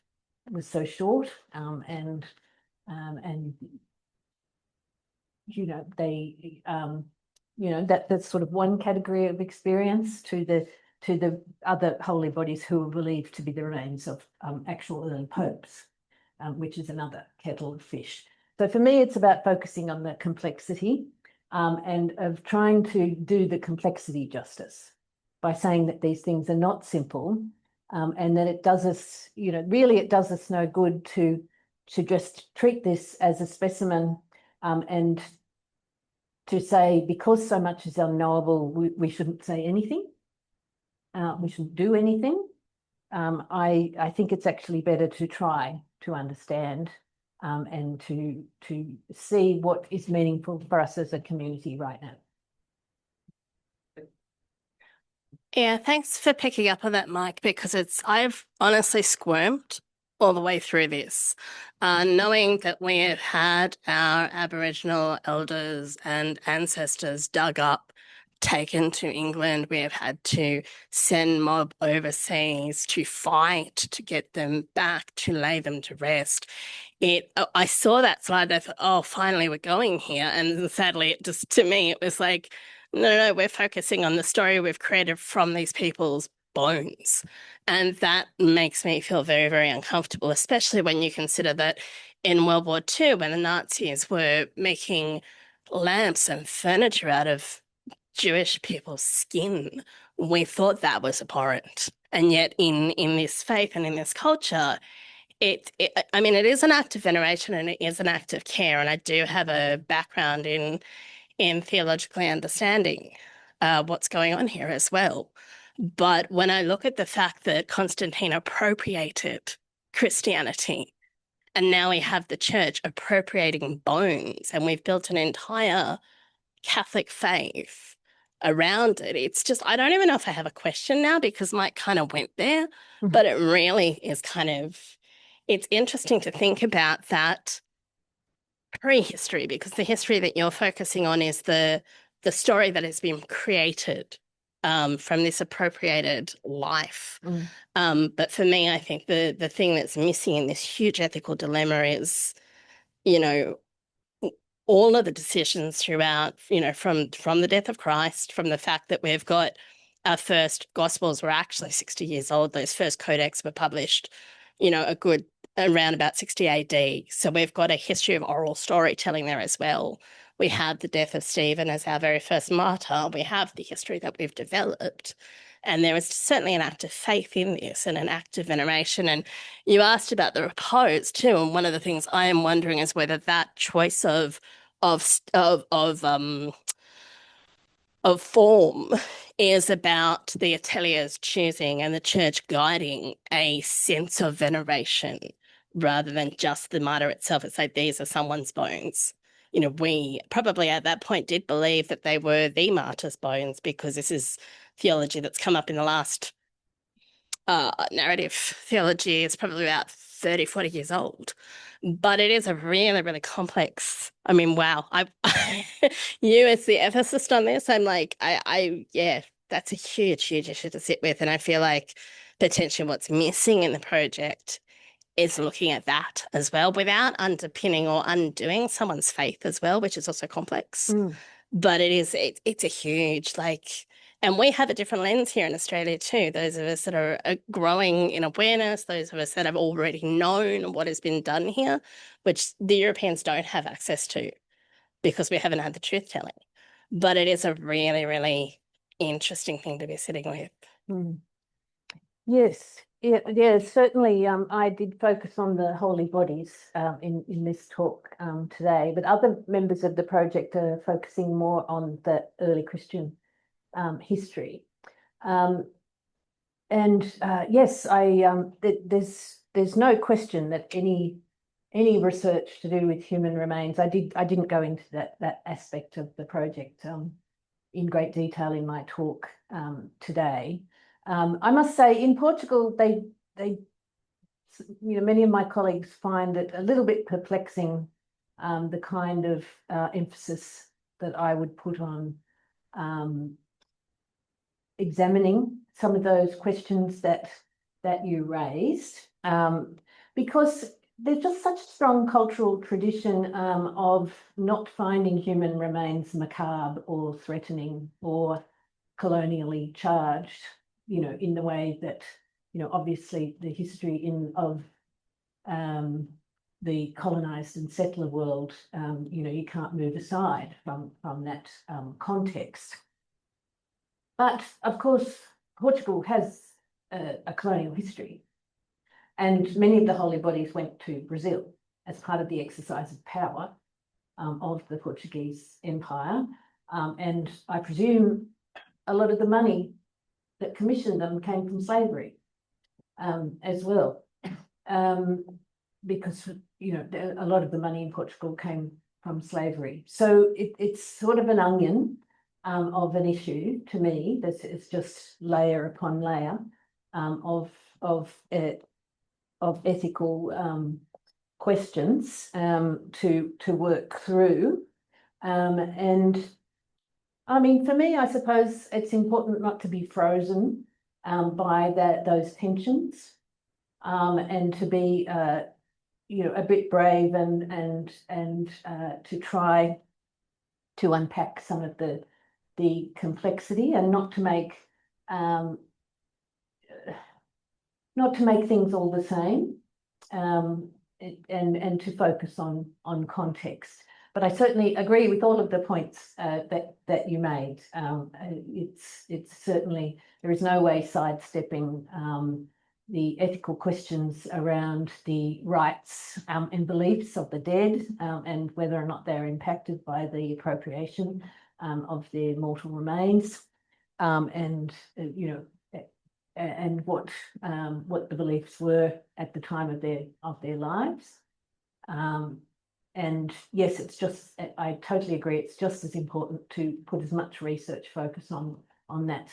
so short, and they that's sort of one category of experience to the other holy bodies who are believed to be the remains of actual early popes, which is another kettle of fish. So for me, it's about focusing on the complexity and of trying to do the complexity justice by saying that these things are not simple, and that it does us, really it does us no good to just treat this as a specimen and to say, because so much is unknowable, we shouldn't say anything. We shouldn't do anything. I think it's actually better to try to understand and to see what is meaningful for us as a community right now. Yeah, thanks for picking up on that, Mike, because I've honestly squirmed all the way through this, knowing that we have had our Aboriginal elders and ancestors dug up, taken to England. We have had to send mob overseas to fight to get them back, to lay them to rest. I saw that slide, I thought, oh, finally we're going here. And sadly, to me, it was like, no, we're focusing on the story we've created from these people's bones. And that makes me feel very, very uncomfortable, especially when you consider that in World War II, when the Nazis were making lamps and furniture out of Jewish people's skin, we thought that was abhorrent. And yet in this faith and in this culture, it is an act of veneration and it is an act of care. And I do have a background in theologically understanding what's going on here as well. But when I look at the fact that Constantine appropriated Christianity, and now we have the church appropriating bones, and we've built an entire Catholic faith around it, it's just, I don't even know if I have a question now, because Mike kind of went there, but it really is it's interesting to think about that prehistory, because the history that you're focusing on is the story that has been created from this appropriated life. But for me, I think the thing that's missing in this huge ethical dilemma is, all of the decisions throughout, from the death of Christ, from the fact that we've got our first Gospels were actually 60 years old. Those first codex were published, around about 60 AD. So we've got a history of oral storytelling there as well. We have the death of Stephen as our very first martyr. We have the history that we've developed. And there is certainly an act of faith in this and an act of veneration. And you asked about the repose too. And one of the things I am wondering is whether that choice of form is about the atelier's choosing and the church guiding a sense of veneration rather than just the martyr itself. It's like, these are someone's bones. you know, we probably at that point did believe that they were the martyrs' bones, because this is theology that's come up in the last narrative theology. It's probably about 30, 40 years old. But it is a really, really complex. I mean, wow. You as the ethicist on this, I'm like, yeah, that's a huge, huge issue to sit with. And I feel like potentially what's missing in the project is looking at that as well, without underpinning or undoing someone's faith as well, which is also complex. But it's a huge, like, and we have a different lens here in Australia too. Those of us that are growing in awareness, those of us that have already known what has been done here, which the Europeans don't have access to because we haven't had the truth telling. But it is a really, really interesting thing to be sitting with. Yes, yeah, certainly. I did focus on the holy bodies in this talk today, but other members of the project are focusing more on the early Christian history. Yes, there's no question that any research to do with human remains. I didn't go into that aspect of the project in great detail in my talk today. I must say, in Portugal, they many of my colleagues find it a little bit perplexing, the kind of emphasis that I would put on examining some of those questions that you raised, because there's just such strong cultural tradition of not finding human remains macabre or threatening or colonially charged, in the way that, obviously the history of the colonized and settler world, you can't move aside from that context. But of course, Portugal has a colonial history, and many of the holy bodies went to Brazil as part of the exercise of power of the Portuguese Empire. And I presume a lot of the money that commissioned them came from slavery as well, because a lot of the money in Portugal came from slavery. So it's sort of an onion of an issue to me. It's just layer upon layer of ethical questions to work through, and I mean, for me, I suppose it's important not to be frozen by those tensions, and to be, a bit brave and to try to unpack some of the complexity, and not to make things all the same, and to focus on context. But I certainly agree with all of the points that you made. It's certainly, there is no way sidestepping the ethical questions around the rights and beliefs of the dead, and whether or not they're impacted by the appropriation of their mortal remains, and what the beliefs were at the time of their lives. And yes, it's just, I totally agree, it's just as important to put as much research focus on that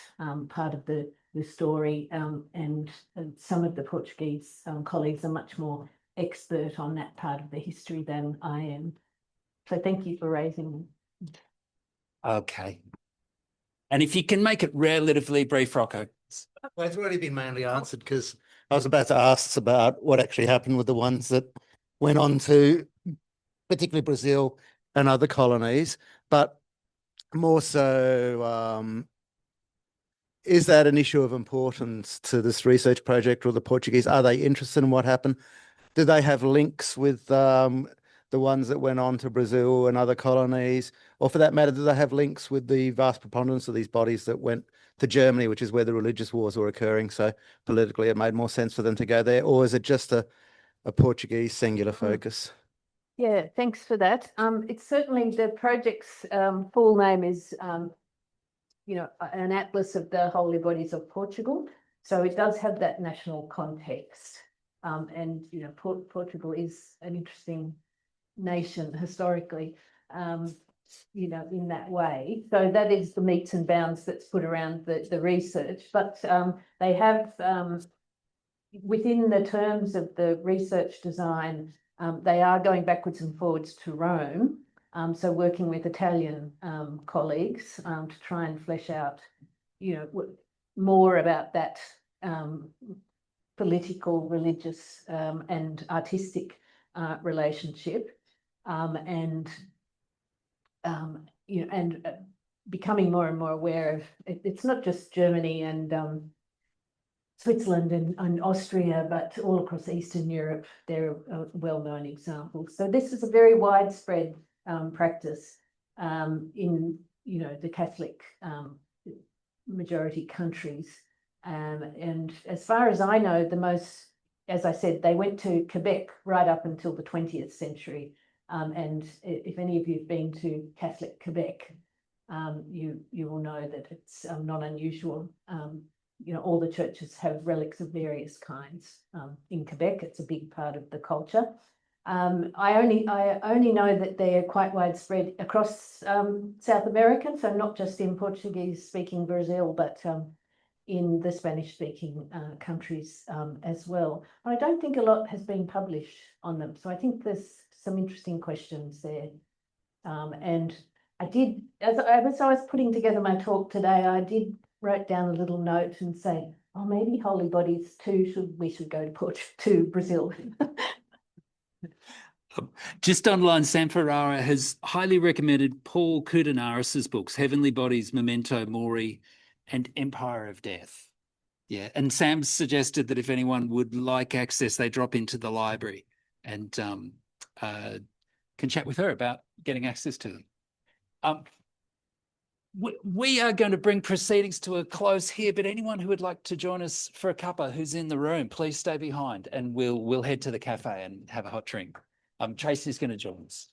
part of the story, and some of the Portuguese colleagues are much more expert on that part of the history than I am. So thank you for raising them. Okay. And if you can make it relatively brief, Rocco. Well, it's already been mainly answered, because I was about to ask about what actually happened with the ones that went on to particularly Brazil and other colonies, but more so, is that an issue of importance to this research project, or the Portuguese? Are they interested in what happened? Do they have links with the ones that went on to Brazil and other colonies? Or for that matter, do they have links with the vast preponderance of these bodies that went to Germany, which is where the religious wars were occurring? So politically, it made more sense for them to go there. Or is it just a Portuguese singular focus? Yeah, thanks for that. It's certainly, the project's full name is, an atlas of the holy bodies of Portugal. So it does have that national context. And, Portugal is an interesting nation historically. you know, in that way. So that is the metes and bounds that's put around the research. But they have, within the terms of the research design, they are going backwards and forwards to Rome. So working with Italian colleagues to try and flesh out, you know, more about that political, religious and artistic relationship, and you know, and becoming more and more aware of it's not just Germany and Switzerland and Austria, but all across Eastern Europe, there are well-known examples. So this is a very widespread practice in, you know, the Catholic majority countries. And as far as I know, the most, as I said, they went to Quebec right up until the 20th century. And if any of you have been to Catholic Quebec, you will know that it's not unusual. You know, all the churches have relics of various kinds. In Quebec, it's a big part of the culture. I only know that they're quite widespread across South America, so not just in Portuguese-speaking Brazil, but in the Spanish-speaking countries as well. I don't think a lot has been published on them, so I think there's some interesting questions there. And I did, as I was putting together my talk today, I did write down a little note and say, oh, maybe holy bodies too, we should go to Brazil. Just online, Sam Ferrara has highly recommended Paul Koudenaris's books, Heavenly Bodies, Memento Mori, and Empire of Death. Yeah, and Sam suggested that if anyone would like access, they drop into the library and can chat with her about getting access to them. We are going to bring proceedings to a close here, but anyone who would like to join us for a cuppa who's in the room, please stay behind and we'll head to the cafe and have a hot drink. Tracy's going to join us.